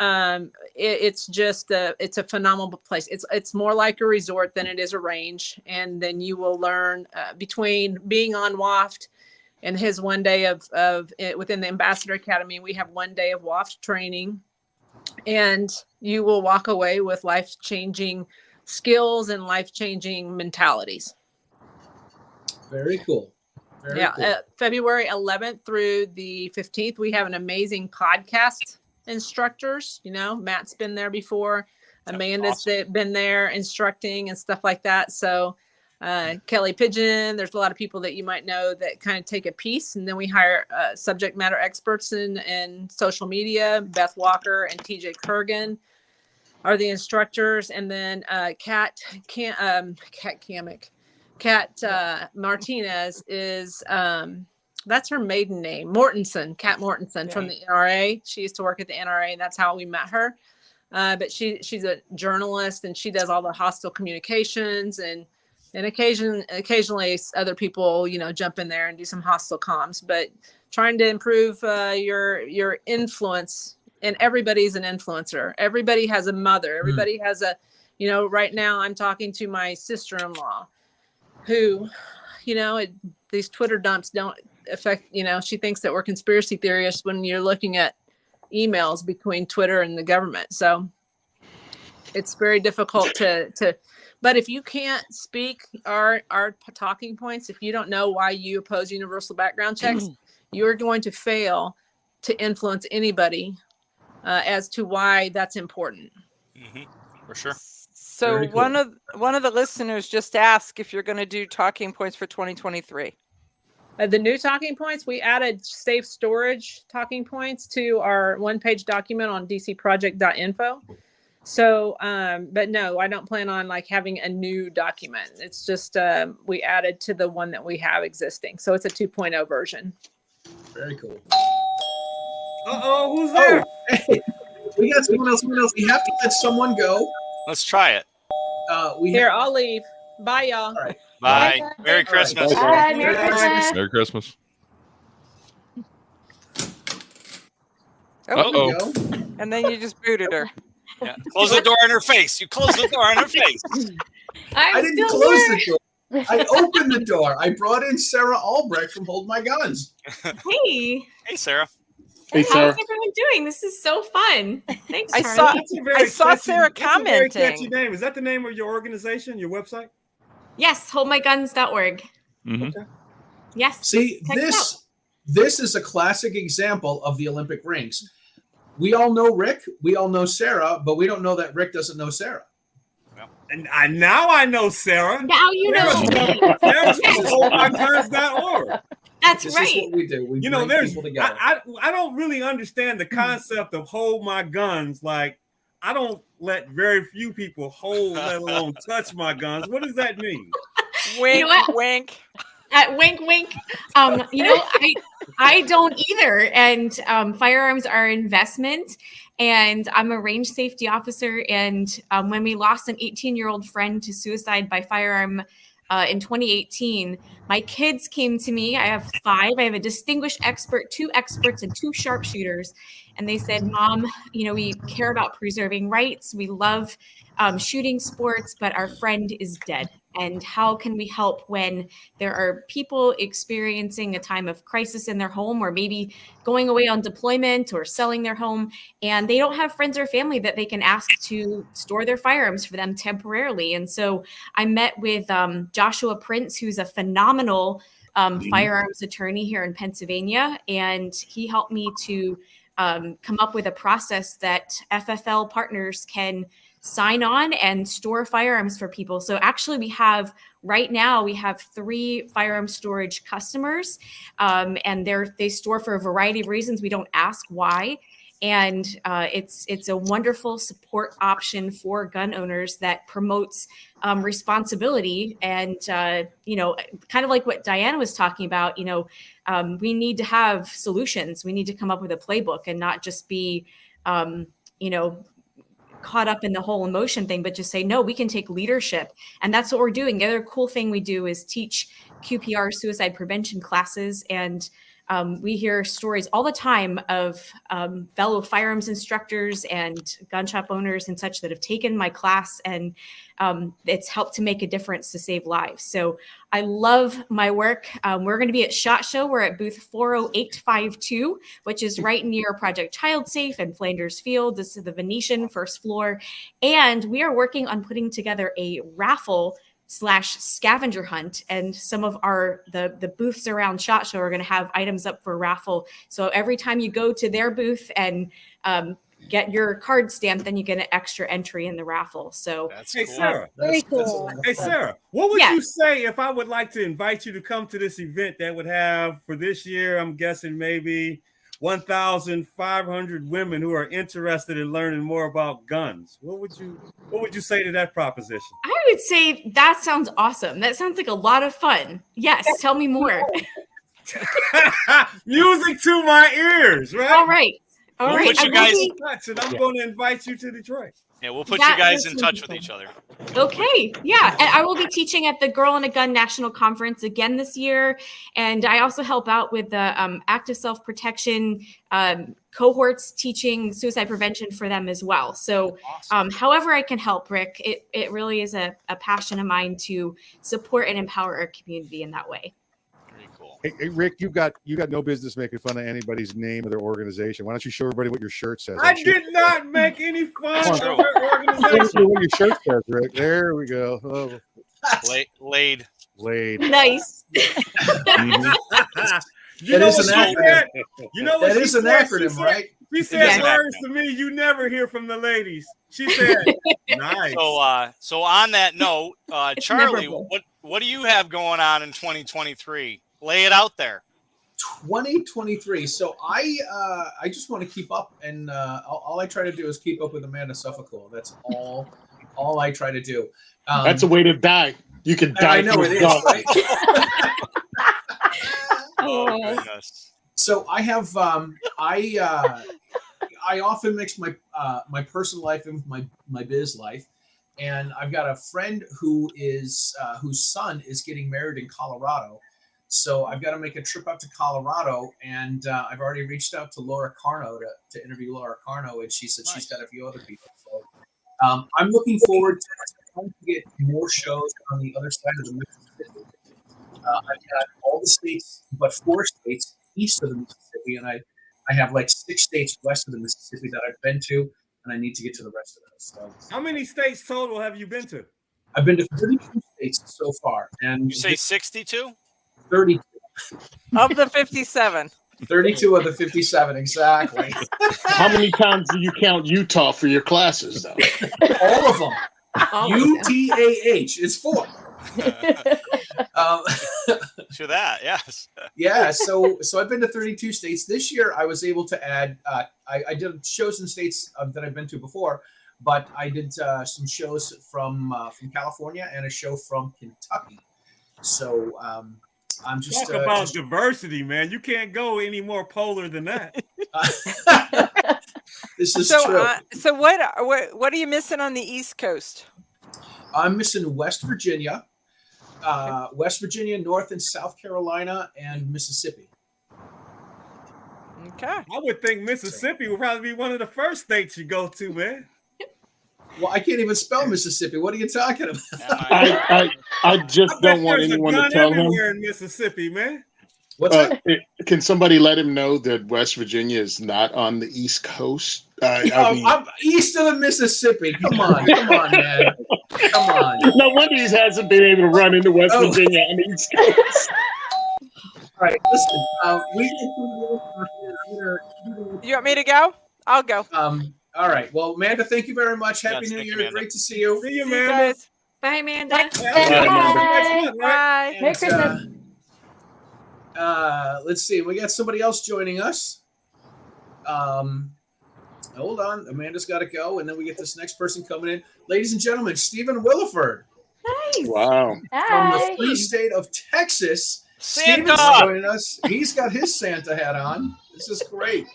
it's just it's a phenomenal place. It's more like a resort than it is a range. And then you will learn between being on WOFT and his 1 day of within the Ambassador Academy, we have 1 day of WOFT training, and you will walk away with life-changing skills and life-changing mentalities. Very cool. Very cool. February 11th through the 15th, we have an amazing podcast instructors. You know, Matt's been there before. Amanda's been there instructing and stuff like that. So Kelly Pigeon, there's a lot of people that you might know that kind of take a piece, and then we hire subject matter experts in social media. Beth Walker and TJ Kurgan are the instructors, and then Kat Martinez is that's her maiden name, Mortensen, Kat Mortensen from the NRA. She used to work at the NRA, and that's how we met her. But she's a journalist, and she does all the hostile communications, and occasionally other people, you know, jump in there and do some hostile comms, but trying to improve your influence. And everybody's an influencer. Everybody has a mother. Everybody has a, you know, right now I'm talking to my sister-in-law who, you know, these Twitter dumps don't affect, you know, she thinks that we're conspiracy theorists when you're looking at emails between Twitter and the government. So it's very difficult to but if you can't speak our talking points, if you don't know why you oppose universal background checks, you're going to fail to influence anybody as to why that's important. For sure. So cool. one of the listeners just asked if you're going to do talking points for 2023. The new talking points, we added safe storage talking points to our one-page document on dcproject.info. So, but no, I don't plan on like having a new document. It's just we added to the one that we have existing. So it's a 2.0 version. Very cool. Uh-oh, who's there? Oh, hey, we got someone else. We have to let someone go. Let's try it. I'll leave. Bye, y'all. All right. Bye. Merry Christmas. Bye. Merry Christmas. Merry Christmas. Uh-oh. And then you just booted her. Yeah. Close the door in her face. You close the door in her face. I didn't close the door. I opened the door. I brought in Sarah Albrecht from Hold My Guns. Hey. Hey, Sarah. Hey, Sarah. How's everyone doing? This is so fun. Thanks, I Charlie. saw Sarah commenting. That's a very catchy name. Is that the name of your organization, your website? Yes, holdmyguns.org. Mm-hmm. Okay. Yes. See, this is a classic example of the Olympic rings. We all know Rick, we all know Sarah, but we don't know that Rick doesn't know Sarah. And now I know Sarah. Now you know. Sarah's from holdmyguns.org. That's This right. is what we do. We bring people together. I don't really understand the concept of hold my guns. Like, I don't let very few people hold, let alone touch my guns. What does that mean? Wink, You know what? wink. Wink, wink. You know, I don't either. And firearms are investment. And I'm a range safety officer. And when we lost an 18-year-old friend to suicide by firearm in 2018, my kids came to me. I have 5. I have a distinguished expert, 2 experts, and 2 sharpshooters. And they said, Mom, you know, we care about preserving rights. We love shooting sports, but our friend is dead. And how can we help when there are people experiencing a time of crisis in their home, or maybe going away on deployment or selling their home, and they don't have friends or family that they can ask to store their firearms for them temporarily? And so I met with Joshua Prince, who's a phenomenal firearms attorney here in Pennsylvania, and he helped me to come up with a process that FFL partners can sign on and store firearms for people. So actually right now we have 3 firearm storage customers, and they store for a variety of reasons. We don't ask why. And it's a wonderful support option for gun owners that promotes responsibility. And, you know, kind of like what Dianna was talking about, you know, we need to have solutions. We need to come up with a playbook and not just be, you know, caught up in the whole emotion thing, but just say, no, we can take leadership. And that's what we're doing. The other cool thing we do is teach QPR suicide prevention classes. And we hear stories all the time of fellow firearms instructors and gun shop owners and such that have taken my class, and it's helped to make a difference to save lives. So I love my work. We're going to be at SHOT Show. We're at booth 40852, which is right near Project Child Safe and Flanders Field. This is the Venetian first floor. And we are working on putting together a raffle / scavenger hunt, and some of the booths around SHOT Show are going to have items up for raffle. So every time you go to their booth and get your card stamped, then you get an extra entry in the raffle. So That's Hey, cool. Sarah. Very cool. Hey, Sarah, what would Yeah. you say if I would like to invite you to come to this event that would have for this year, I'm guessing maybe 1,500 women who are interested in learning more about guns? What would you say to that proposition? I would say that sounds awesome. That sounds like a lot of fun. Yes, tell me more. Music to my ears, right? All right. All We'll right. put you I will guys- be- And I'm going to invite you to Detroit. Yeah, we'll put That you guys is in touch with wonderful. each other. Okay, yeah. And I will be teaching at the Girl and a Gun National Conference again this year. And I also help out with the active self-protection cohorts, teaching suicide prevention for them as well. So however I can help, Rick, it really is a passion of mine to support and empower our community in that way. Very cool. Hey, Rick, you got no business making fun of anybody's name or their organization. Why don't you show everybody what your shirt says? I did not make any fun Come of on. your organization. What your shirt says, Rick. There we go. Oh, Laid. Blade. Nice. Mhm. You know what she said? You know what That she is an said? acronym, right? She said Yes. words to me you never hear from the ladies. She said, nice. So on that note, Charlie, memorable. what do you have going on in 2023? Lay it out there. 2023. So I just want to keep up, and all I try to do is keep up with Amanda Suffecool. That's all I try to do. That's a way to die. You can die. I know from it is, yourself. right? Oh goodness. So I have I often mix my my personal life in with my biz life, and I've got a friend who is whose son is getting married in Colorado. So I've got to make a trip up to Colorado, and I've already reached out to Laura Carno to interview Laura Carno, and she said she's got a few other people. So I'm looking forward to trying to get more shows on the other side of the Mississippi. I've got all the states but 4 states east of the Mississippi, and I have like 6 states west of the Mississippi that I've been to, and I need to get to the rest of those. So How many states total have you been to? I've been to 32 states so far, and You say 62? 32. Of the 57. 32 of the 57, exactly. How many times do you count Utah for your classes, though? All of them. Oh, UTAH is 4. To that, yes. Yeah, so I've been to 32 states. This year I was able to add, I did shows in states that I've been to before, but I did some shows from California and a show from Kentucky. So I'm just Talk about diversity, man. You can't go any more polar than that. This is So, true. so what are you missing on the East Coast? I'm missing West Virginia, North and South Carolina, and Mississippi. Okay. I would think Mississippi would probably be one of the first states you go to, man. Well, I can't even spell Mississippi. What are you talking about? I just bet don't want there's a anyone to gun tell him. everywhere in Mississippi, man. What's that? Can somebody let him know that West Virginia is not on the East Coast? I mean, I'm east of the Mississippi. Come on, man. Come on. no wonder he hasn't been able to run into West Virginia on the East Coast. All right, listen. You want me to go? I'll go. All right. Well, Amanda, thank you very much. Happy New Year. Great to see you. See you, See you Amanda. guys. Bye, Amanda. Bye. Bye. Merry Christmas. Let's see. We got somebody else joining us. Hold on. Amanda's got to go, and then we get this next person coming in. Ladies and gentlemen, Stephen Williford Nice. Wow. from Hi. the free state of Texas. Santa! Stephen's joining us. He's got his Santa hat on. This is great.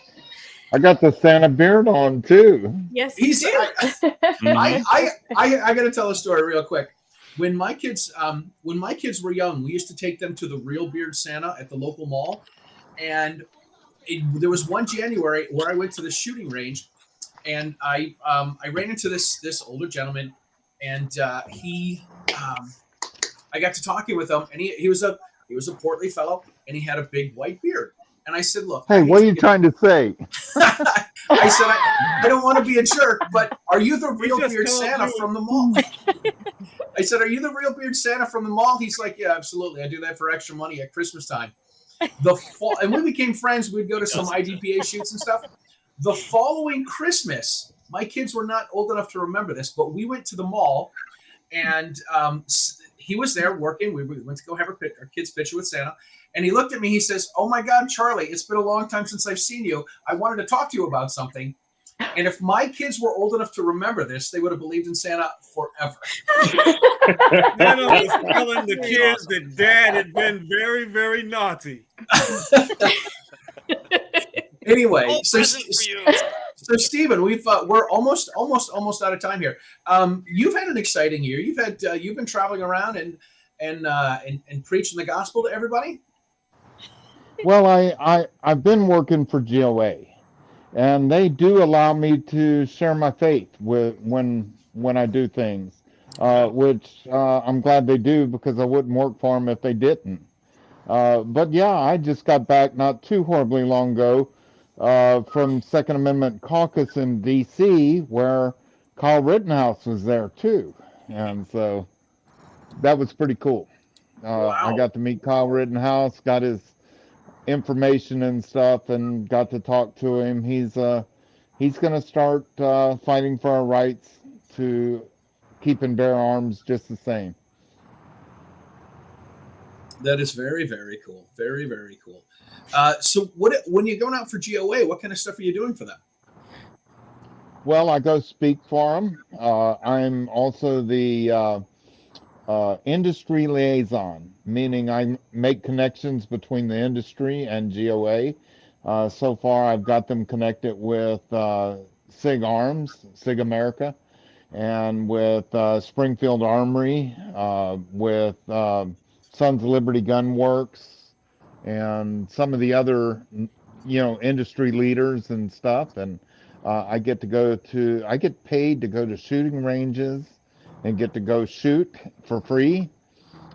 I got the Santa beard on too. Yes, He's. you do. I got to tell a story real quick. When my kids were young, we used to take them to the Real Beard Santa at the local mall, and there was one January where I went to the shooting range, and I ran into this older gentleman, and I got to talking with him, and he was a portly fellow, and he had a big white beard. And I said, look. Hey, what are you trying to say? I said, I don't want to be a jerk, but are you the Real Beard Santa from the mall? I said, are you the Real Beard Santa from the mall? He's like, yeah, absolutely. I do that for extra money at Christmas time. And we became friends. We'd go to some IDPA shoots and stuff. The following Christmas, my kids were not old enough to remember this, but we went to the mall, and he was there working. We went to go have our kids' picture with Santa. And he looked at me. He says, oh, my God, Charlie, it's been a long time since I've seen you. I wanted to talk to you about something. And if my kids were old enough to remember this, they would have believed in Santa forever. Santa was telling the kids that Dad had been very, very naughty. Anyway, so Stephen, we're almost out of time here. You've had an exciting year. You've been traveling around and preaching the gospel to everybody. Well, I've been working for GOA, and they do allow me to share my faith when I do things, which I'm glad they do, because I wouldn't work for them if they didn't. But yeah, I just got back not too horribly long ago from Second Amendment Caucus in D.C., where Kyle Rittenhouse was there too, and so that was pretty cool. Wow. I got to meet Kyle Rittenhouse, got his information and stuff, and got to talk to him. He's going to start fighting for our rights to keep and bear arms just the same. That is very, very cool. Very, very cool. So when you're going out for GOA, what kind of stuff are you doing for them? Well, I go speak for them. I'm also the industry liaison, meaning I make connections between the industry and GOA. So far, I've got them connected with SIG Arms, SIG America, and with Springfield Armory, with Sons of Liberty Gun Works, and some of the other, industry leaders and stuff. And I get paid to go to shooting ranges and get to go shoot for free.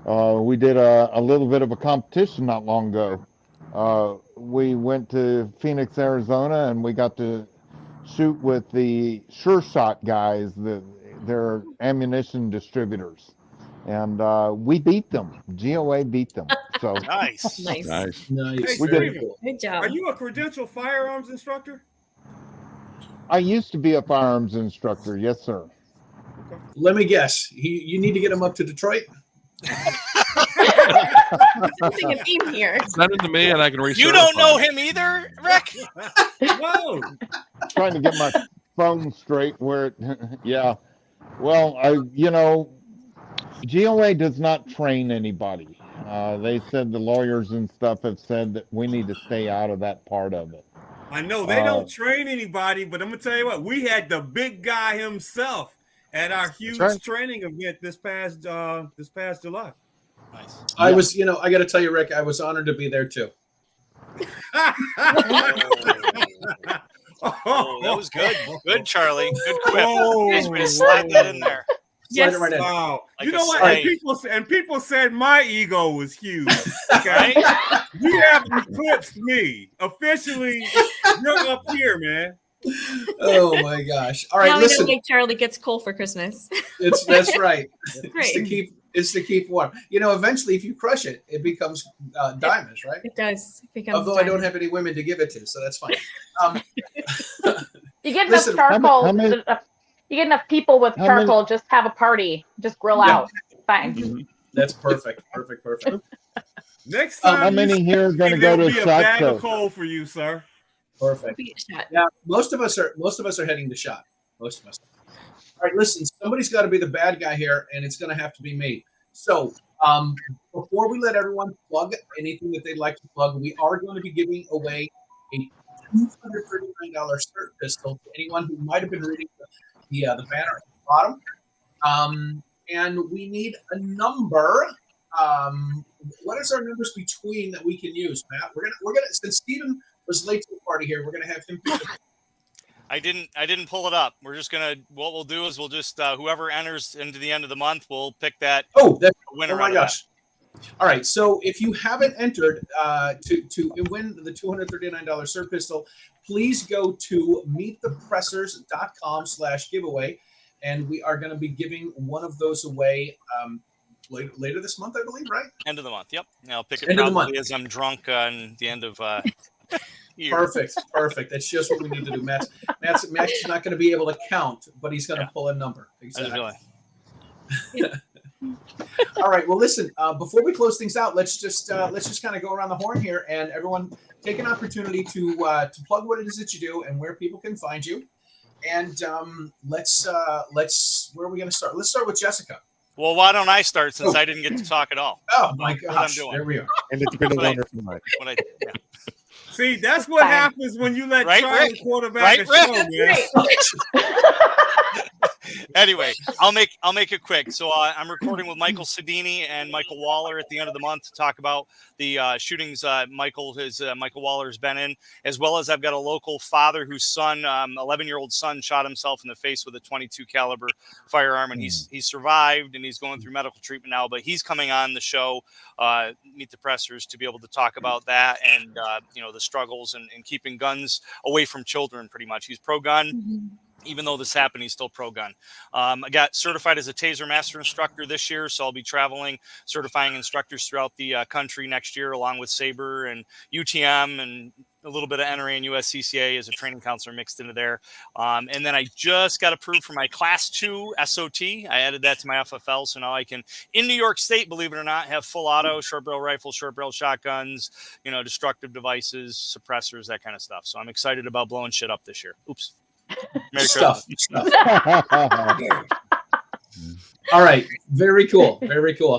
We did a little bit of a competition not long ago. We went to Phoenix, Arizona, and we got to shoot with the Sure Shot guys. They're ammunition distributors. And we beat them. GOA beat them. So nice. Hey, We did. Stephen, Good job. are you a credentialed firearms instructor? I used to be a firearms instructor. Yes, sir. Let me guess. You need to get him up to Detroit. Something a theme here. Send it to me and I can research. You don't know him either, Rick? Whoa. Trying to get my phone straight where it, yeah. Well, GOA does not train anybody. They said the lawyers and stuff have said that we need to stay out of that part of it. I know they don't train anybody, but I'm gonna tell you what, we had the big guy himself at our huge training event this past July. Nice. I was, I got to tell you, Rick, I was honored to be there too. Oh, that was good. Good, Charlie. Good quip. Nice way to slide that in there. Yes. Right Wow. Like You know what? And people said my ego was huge. Okay. You have eclipsed me. Officially, you're up here, man. Oh my gosh. All right, now listen. we know Charlie gets coal for Christmas. That's right. Great. It's to keep warm. Eventually, if you crush it, it becomes diamonds, right? It does. It becomes Although I don't have any women to give it to, so that's fine. You get enough charcoal. You get enough people with charcoal. Just have a party. Just grill out. Fine. That's perfect. Perfect. Next time, how many here are going to go to a SHOT bag Show? of coal for you, sir. Perfect. Yeah, most of us are heading to SHOT. Most of us. All right, listen. Somebody's got to be the bad guy here, and it's going to have to be me. So, before we let everyone plug anything that they'd like to plug, we are going to be giving away a $239 cert pistol to anyone who might have been reading the banner at the bottom. And we need a number. What is our numbers between that we can use, Matt? We're gonna since Stephen was late to the party here, we're gonna have him pick it. I didn't pull it up. We're just gonna. What we'll do is we'll just whoever enters into the end of the month, we'll pick that. Oh, that's winner. Oh my gosh! All right. So if you haven't entered to win the $239 cert pistol, please go to meetthepressers.com/giveaway, and we are going to be giving one of those away later this month, I believe. Right? End of the month. Yep. And I'll pick it End of the probably month. as I'm drunk on the end of. Year. Perfect. That's just what we need to do. Matt's not going to be able to count, but he's going to pull a number. Exactly. All right. Well, listen. Before we close things out, let's just kind of go around the horn here, and everyone take an opportunity to plug what it is that you do and where people can find you. And let's where are we going to start? Let's start with Jessica. Well, why don't I start since I didn't get to talk at all? Oh my gosh! There we are. And it's been a wonderful night. See, that's what happens when you let Charlie quarterback a show, man. Anyway, I'll make it quick. So I'm recording with Michael Sedini and Michael Waller at the end of the month to talk about the shootings Michael Waller's been in, as well as I've got a local father whose son, 11-year-old son, shot himself in the face with a .22 caliber firearm, and he's survived and he's going through medical treatment now. But he's coming on the show, Meet the Pressers, to be able to talk about that and the struggles and keeping guns away from children. Pretty much, he's pro-gun. Mm-hmm. Even though this happened, he's still pro-gun. I got certified as a Taser Master Instructor this year, so I'll be traveling, certifying instructors throughout the country next year, along with Sabre and UTM and a little bit of NRA and USCCA as a training counselor mixed into there. And then I just got approved for my Class 2 SOT. I added that to my FFL, so now I can, in New York State, believe it or not, have full auto, short barrel rifles, short barrel shotguns, destructive devices, suppressors, that kind of stuff. So I'm excited about blowing shit up this year. Oops. Stuff. All right. Very cool.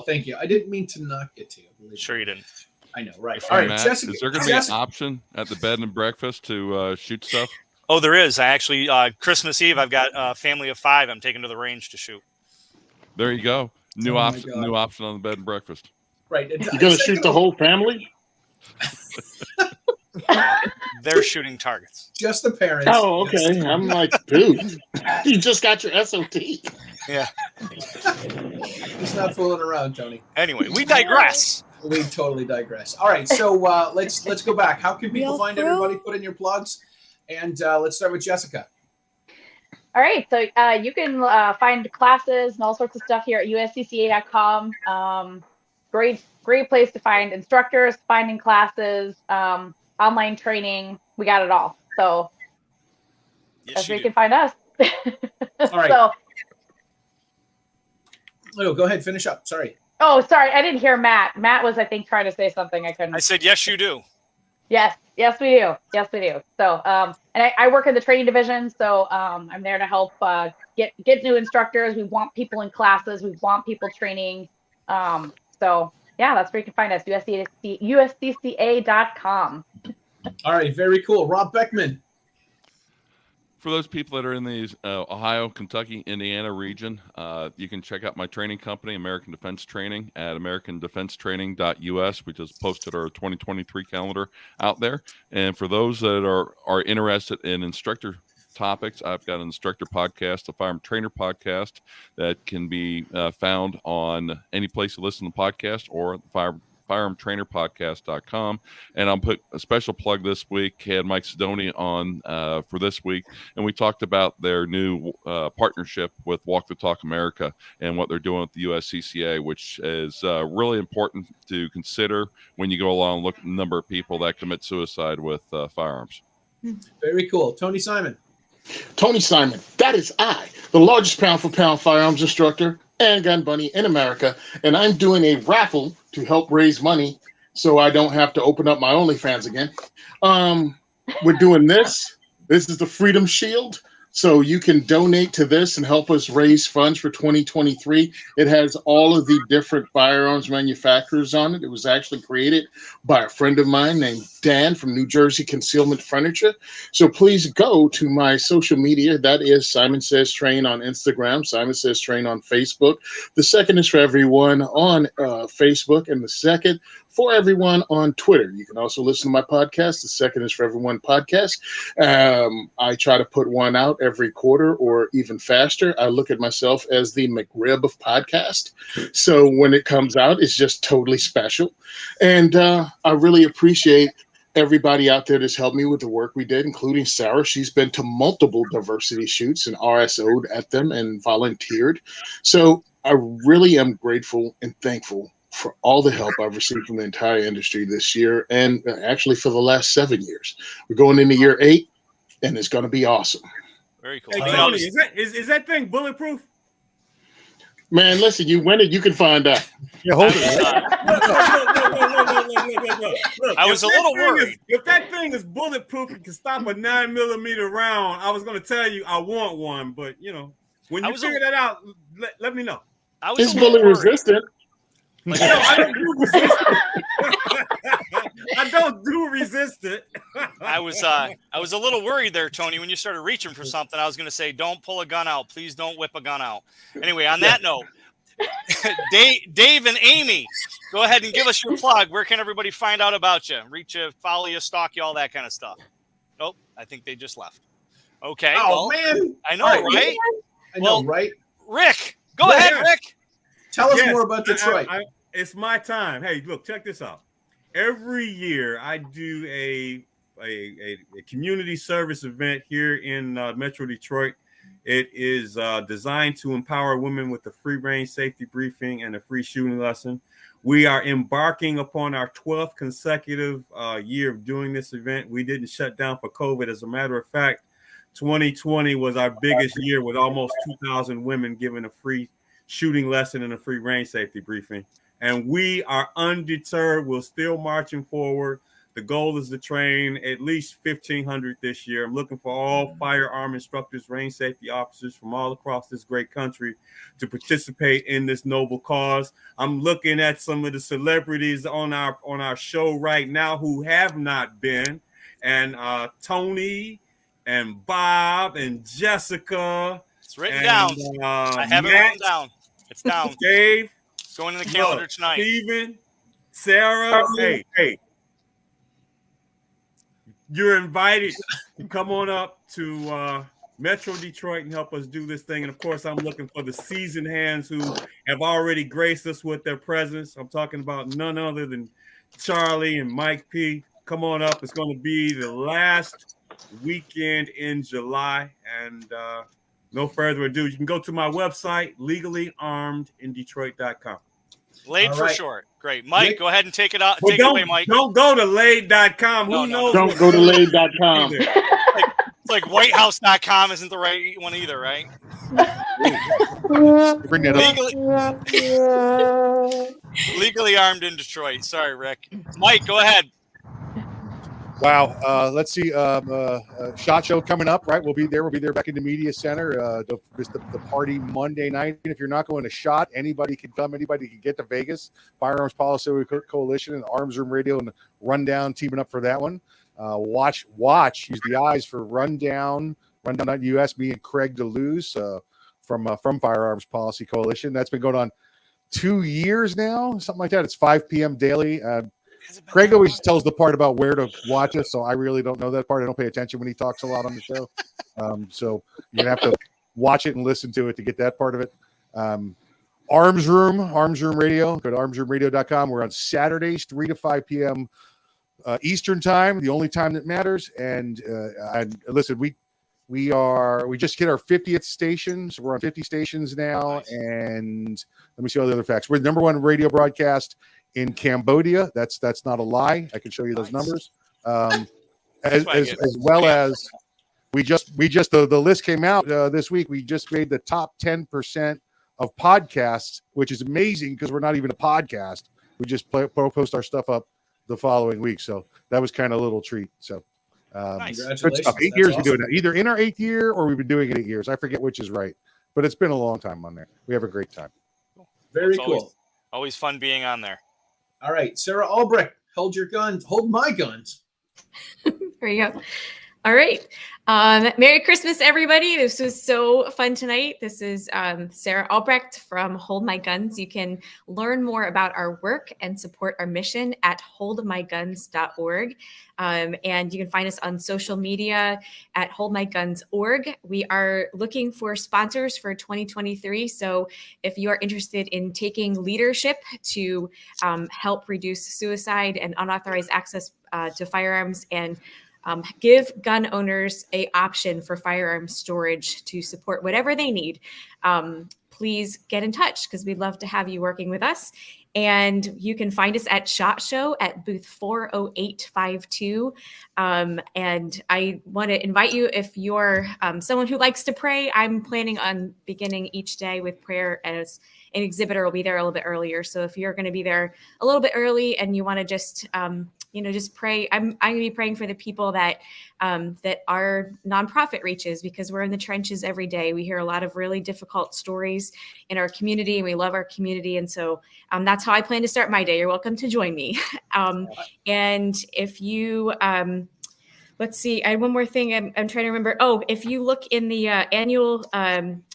Thank you. I didn't mean to knock it to you. Sure you didn't. I know, right? All right, Matt, Jessica, is there going to be an option at the bed and breakfast to shoot stuff? Oh, there is. I actually, Christmas Eve, I've got a family of 5 I'm taking to the range to shoot. There you go. New option on the bed and breakfast. Right. You're going to shoot the whole family? They're shooting targets. Just the parents. Oh, okay. I'm like, dude, you just got your SOT. Yeah. He's not fooling around, Tony. Anyway, we digress. We totally digress. All right, so let's go back. How can people find everybody? Put in your plugs, and let's start with Jessica. All right, so you can find classes and all sorts of stuff here at USCCA.com. Great place to find instructors, finding classes, online training. We got it all. So that's where you can find us. All right. So, go ahead, finish up. Sorry. Oh, sorry, I didn't hear Matt. Matt was, I think, trying to say something. I couldn't. I said, yes, you do. Yes, we do. So, and I work in the training division, so I'm there to help get new instructors. We want people in classes. We want people training. So yeah, that's where you can find us. USCCA.com. All right, very cool. Rob Beckman. For those people that are in the Ohio, Kentucky, Indiana region, you can check out my training company, American Defense Training, at americandefensetraining.us. We just posted our 2023 calendar out there. And for those that are interested in instructor topics, I've got an instructor podcast, a firearm trainer podcast that can be found on any place you listen to podcast or firearmtrainerpodcast.com. And I'll put a special plug this week. Had Mike Sidoni on for this week, and we talked about their new partnership with Walk the Talk America and what they're doing with the USCCA, which is really important to consider when you go along and look at the number of people that commit suicide with firearms. Very cool. Tony Simon. Tony Simon, that is I, the largest pound-for-pound firearms instructor and gun bunny in America, and I'm doing a raffle to help raise money so I don't have to open up my OnlyFans again. We're doing this. This is the Freedom Shield So you can donate to this and help us raise funds for 2023. It has all of the different firearms manufacturers on it. It was actually created by a friend of mine named Dan from New Jersey Concealment Furniture. So please go to my social media. That is Simon Says Train on Instagram, Simon Says Train on Facebook. The second is for everyone on Facebook, and the second for everyone on Twitter. You can also listen to my podcast. The second is for everyone podcast. I try to put one out every quarter or even faster. I look at myself as the McRib of podcast. So when it comes out, it's just totally special. And I really appreciate everybody out there that's helped me with the work we did, including Sarah. She's been to multiple diversity shoots and RSO'd at them and volunteered. So I really am grateful and thankful for all the help I've received from the entire industry this year, and actually for the last 7 years. We're going into year 8, and it's going to be awesome. Very cool. Hey, Tony, is that thing bulletproof? Man, listen, you win it, you can find out. Yeah, hold it. Look, I was a little worried. If that thing is bulletproof and can stop a 9mm round, I was going to tell you I want one, but you know, when you figure that out, let me know. It's bullet resistant. No, I don't do resistant. I don't do resistant. I was a little worried there, Tony, when you started reaching for something. I was going to say, don't pull a gun out. Please don't whip a gun out. Anyway, on that note, Dave and Amy, go ahead and give us your plug. Where can everybody find out about you? Reach you, follow you, stalk you, all that kind of stuff. Nope, I think they just left. Okay. Oh, well, man. I know, right? I know, right? Rick, go ahead, Rick. Tell us more about Detroit. It's my time. Hey, look, check this out. Every year I do a community service event here in Metro Detroit. It is designed to empower women with a free range safety briefing and a free shooting lesson. We are embarking upon our 12th consecutive year of doing this event. We didn't shut down for COVID. As a matter of fact, 2020 was our biggest year with almost 2,000 women given a free shooting lesson and a free range safety briefing. And we are undeterred. We're still marching forward. The goal is to train at least 1,500 this year. I'm looking for all firearm instructors, range safety officers from all across this great country to participate in this noble cause. I'm looking at some of the celebrities on our show right now who have not been, and Tony and Bob and Jessica. It's written down. I have it written down. It's down. Dave. It's going in the calendar tonight. Steven, Sarah, hey. You're invited to come on up to Metro Detroit and help us do this thing. And of course, I'm looking for the seasoned hands who have already graced us with their presence. I'm talking about none other than Charlie and Mike P. Come on up. It's going to be the last weekend in July. And no further ado, you can go to my website, legallyarmedindetroit.com. Laid for short. Great. Mike, go ahead and take it out. Take it away, Mike. Don't go to laid.com. Who knows? Don't go to laid.com. It's like whitehouse.com isn't the right one either, right? Bring that up. Legally armed in Detroit. Sorry, Rick. Mike, go ahead. Wow. Let's see. SHOT Show coming up, right? We'll be there back in the media center. Don't miss the party Monday night. If you're not going to SHOT, anybody can come. Anybody can get to Vegas. Firearms Policy Coalition and Arms Room Radio and Rundown teaming up for that one. Watch. Use the eyes for Rundown.us. Me and Craig DeLuz from Firearms Policy Coalition. That's been going on 2 years now, something like that. It's 5 p.m. daily. Craig always tells the part about where to watch us, so I really don't know that part. I don't pay attention when he talks a lot on the show. So you're going to have to watch it and listen to it to get that part of it. Arms Room Radio. Go to armsroomradio.com. We're on Saturdays, 3 to 5 p.m. Eastern time, the only time that matters. And listen, we just hit our 50th station, so we're on 50 stations now. Nice. And let me see all the other facts. We're the number one radio broadcast in Cambodia. That's not a lie. I can show you those numbers. As well as we just the list came out this week. We just made the top 10% of podcasts, which is amazing because we're not even a podcast. We just post our stuff up the following week. So that was kind of a little treat. So Nice. Good stuff. 8 years we do it now. Either in our 8th year or we've been doing it 8 years. I forget which is right, but it's been a long time on there. We have a great time. Very It's cool. Always fun being on there. All right, Sarah Albrecht, hold your guns. Hold my guns. There you go. All right. Merry Christmas, everybody. This was so fun tonight. This is Sarah Albrecht from Hold My Guns. You can learn more about our work and support our mission at holdmyguns.org. And you can find us on social media at holdmyguns.org. We are looking for sponsors for 2023. So if you are interested in taking leadership to help reduce suicide and unauthorized access to firearms and give gun owners a option for firearm storage to support whatever they need, please get in touch because we'd love to have you working with us. And you can find us at SHOT Show at booth 40852. And I want to invite you, if you're someone who likes to pray, I'm planning on beginning each day with prayer, as an exhibitor will be there a little bit earlier. So if you're going to be there a little bit early and you want to just just pray. I'm going to be praying for the people that that our nonprofit reaches, because we're in the trenches every day. We hear a lot of really difficult stories in our community, and we love our community. And so that's how I plan to start my day. You're welcome to join me. And if you, let's see, I had one more thing I'm trying to remember. Oh, if you look in the annual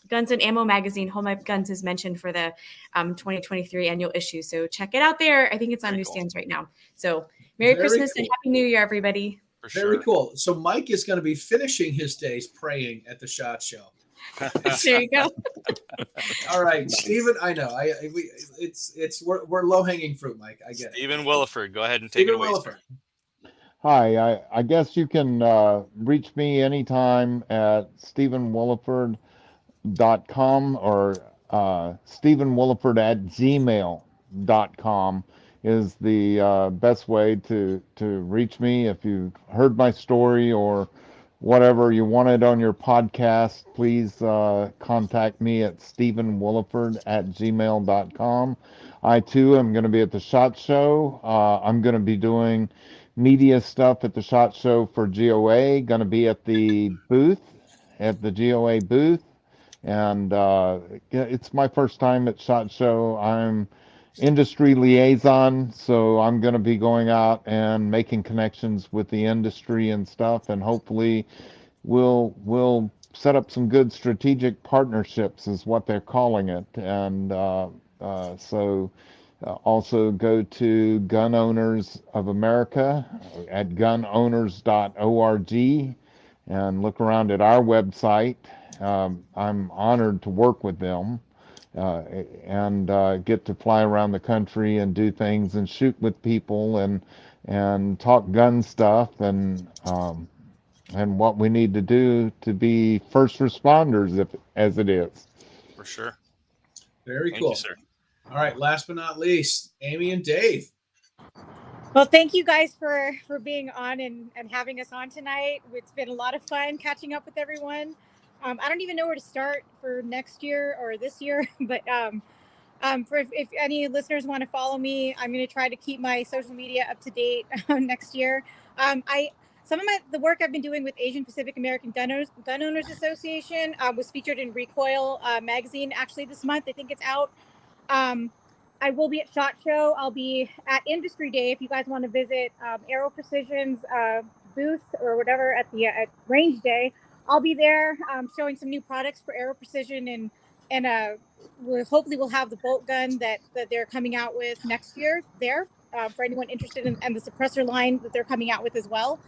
Guns and Ammo magazine, Hold My Guns is mentioned for the 2023 annual issue. So check it out there. I think it's on newsstands right now. So Merry Christmas and Happy New Year, everybody. Very cool. So Mike is going to be finishing his days praying at the SHOT Show. There you go. All right, Stephen. I know. We're low hanging fruit, Mike. I get it. Stephen Williford, go ahead and take it away. Hi, I guess you can reach me anytime at stephenwilliford.com or stephenwilliford@gmail.com is the best way to reach me. If you heard my story or whatever you wanted on your podcast, please contact me at stephenwilliford@gmail.com. I too am going to be at the SHOT Show. I'm going to be doing media stuff at the SHOT Show for GOA. Going to be at the booth, at the GOA booth, and it's my first time at SHOT Show. I'm industry liaison, so I'm going to be going out and making connections with the industry and stuff, and hopefully we'll set up some good strategic partnerships is what they're calling it. And so also go to Gun Owners of America at gunowners.org and look around at our website. I'm honored to work with them and get to fly around the country and do things and shoot with people and talk gun stuff and what we need to do to be first responders, as it is. For sure. Very Thank cool. you, sir. All right, last but not least, Amy and Dave. Well, thank you guys for being on and having us on tonight. It's been a lot of fun catching up with everyone. I don't even know where to start for next year or this year, but if any listeners want to follow me, I'm going to try to keep my social media up to date next year. Some of the work I've been doing with Asian Pacific American Gun Owners Association was featured in Recoil magazine actually this month. I think it's out. I will be at SHOT Show. I'll be at Industry Day if you guys want to visit Aero Precision's booth or whatever at the at Range Day. I'll be there showing some new products for Aero Precision, and hopefully we'll have the bolt gun that they're coming out with next year there for anyone interested in, and the suppressor line that they're coming out with as well.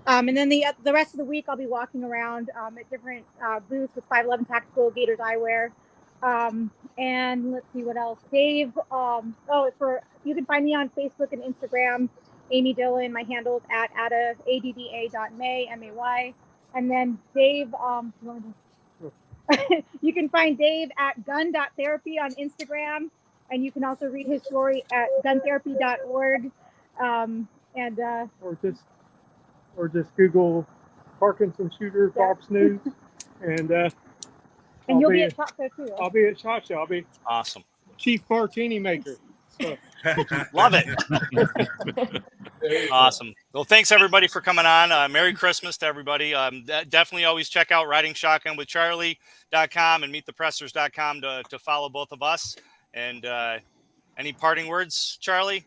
And then the rest of the week I'll be walking around at different booths with 511 Tactical, Gators Eyewear. And let's see what else. Dave, you can find me on Facebook and Instagram, Amy Dillon. My handle is at adda.may, M-A-Y. And then Dave, you can find Dave at gun.therapy on Instagram. And you can also read his story at guntherapy.org. Or just Google Parkinson shooter, Fox News, and you'll be at SHOT Show too. I'll be at SHOT Show. I'll be awesome. Chief Martini maker. So. Love it. Awesome. Well, thanks everybody for coming on. Merry Christmas to everybody. Definitely always check out ridingshotgunwithcharlie.com and meetthepressers.com to follow both of us. And any parting words, Charlie?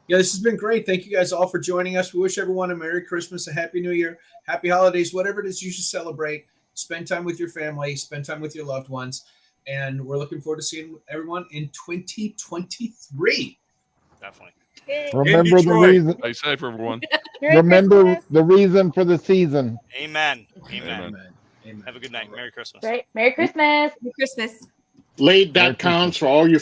Yeah, this has been great. Thank you guys all for joining us. We wish everyone a Merry Christmas, a Happy New Year, Happy Holidays, whatever it is you should celebrate. Spend time with your family, spend time with your loved ones. And we're looking forward to seeing everyone in 2023. Definitely. Remember the reason. Stay safe, everyone. Remember the reason for the season. Amen. Amen. Have a good night. Merry Christmas. Right. Merry Christmas. Merry Christmas. Lade.com for all your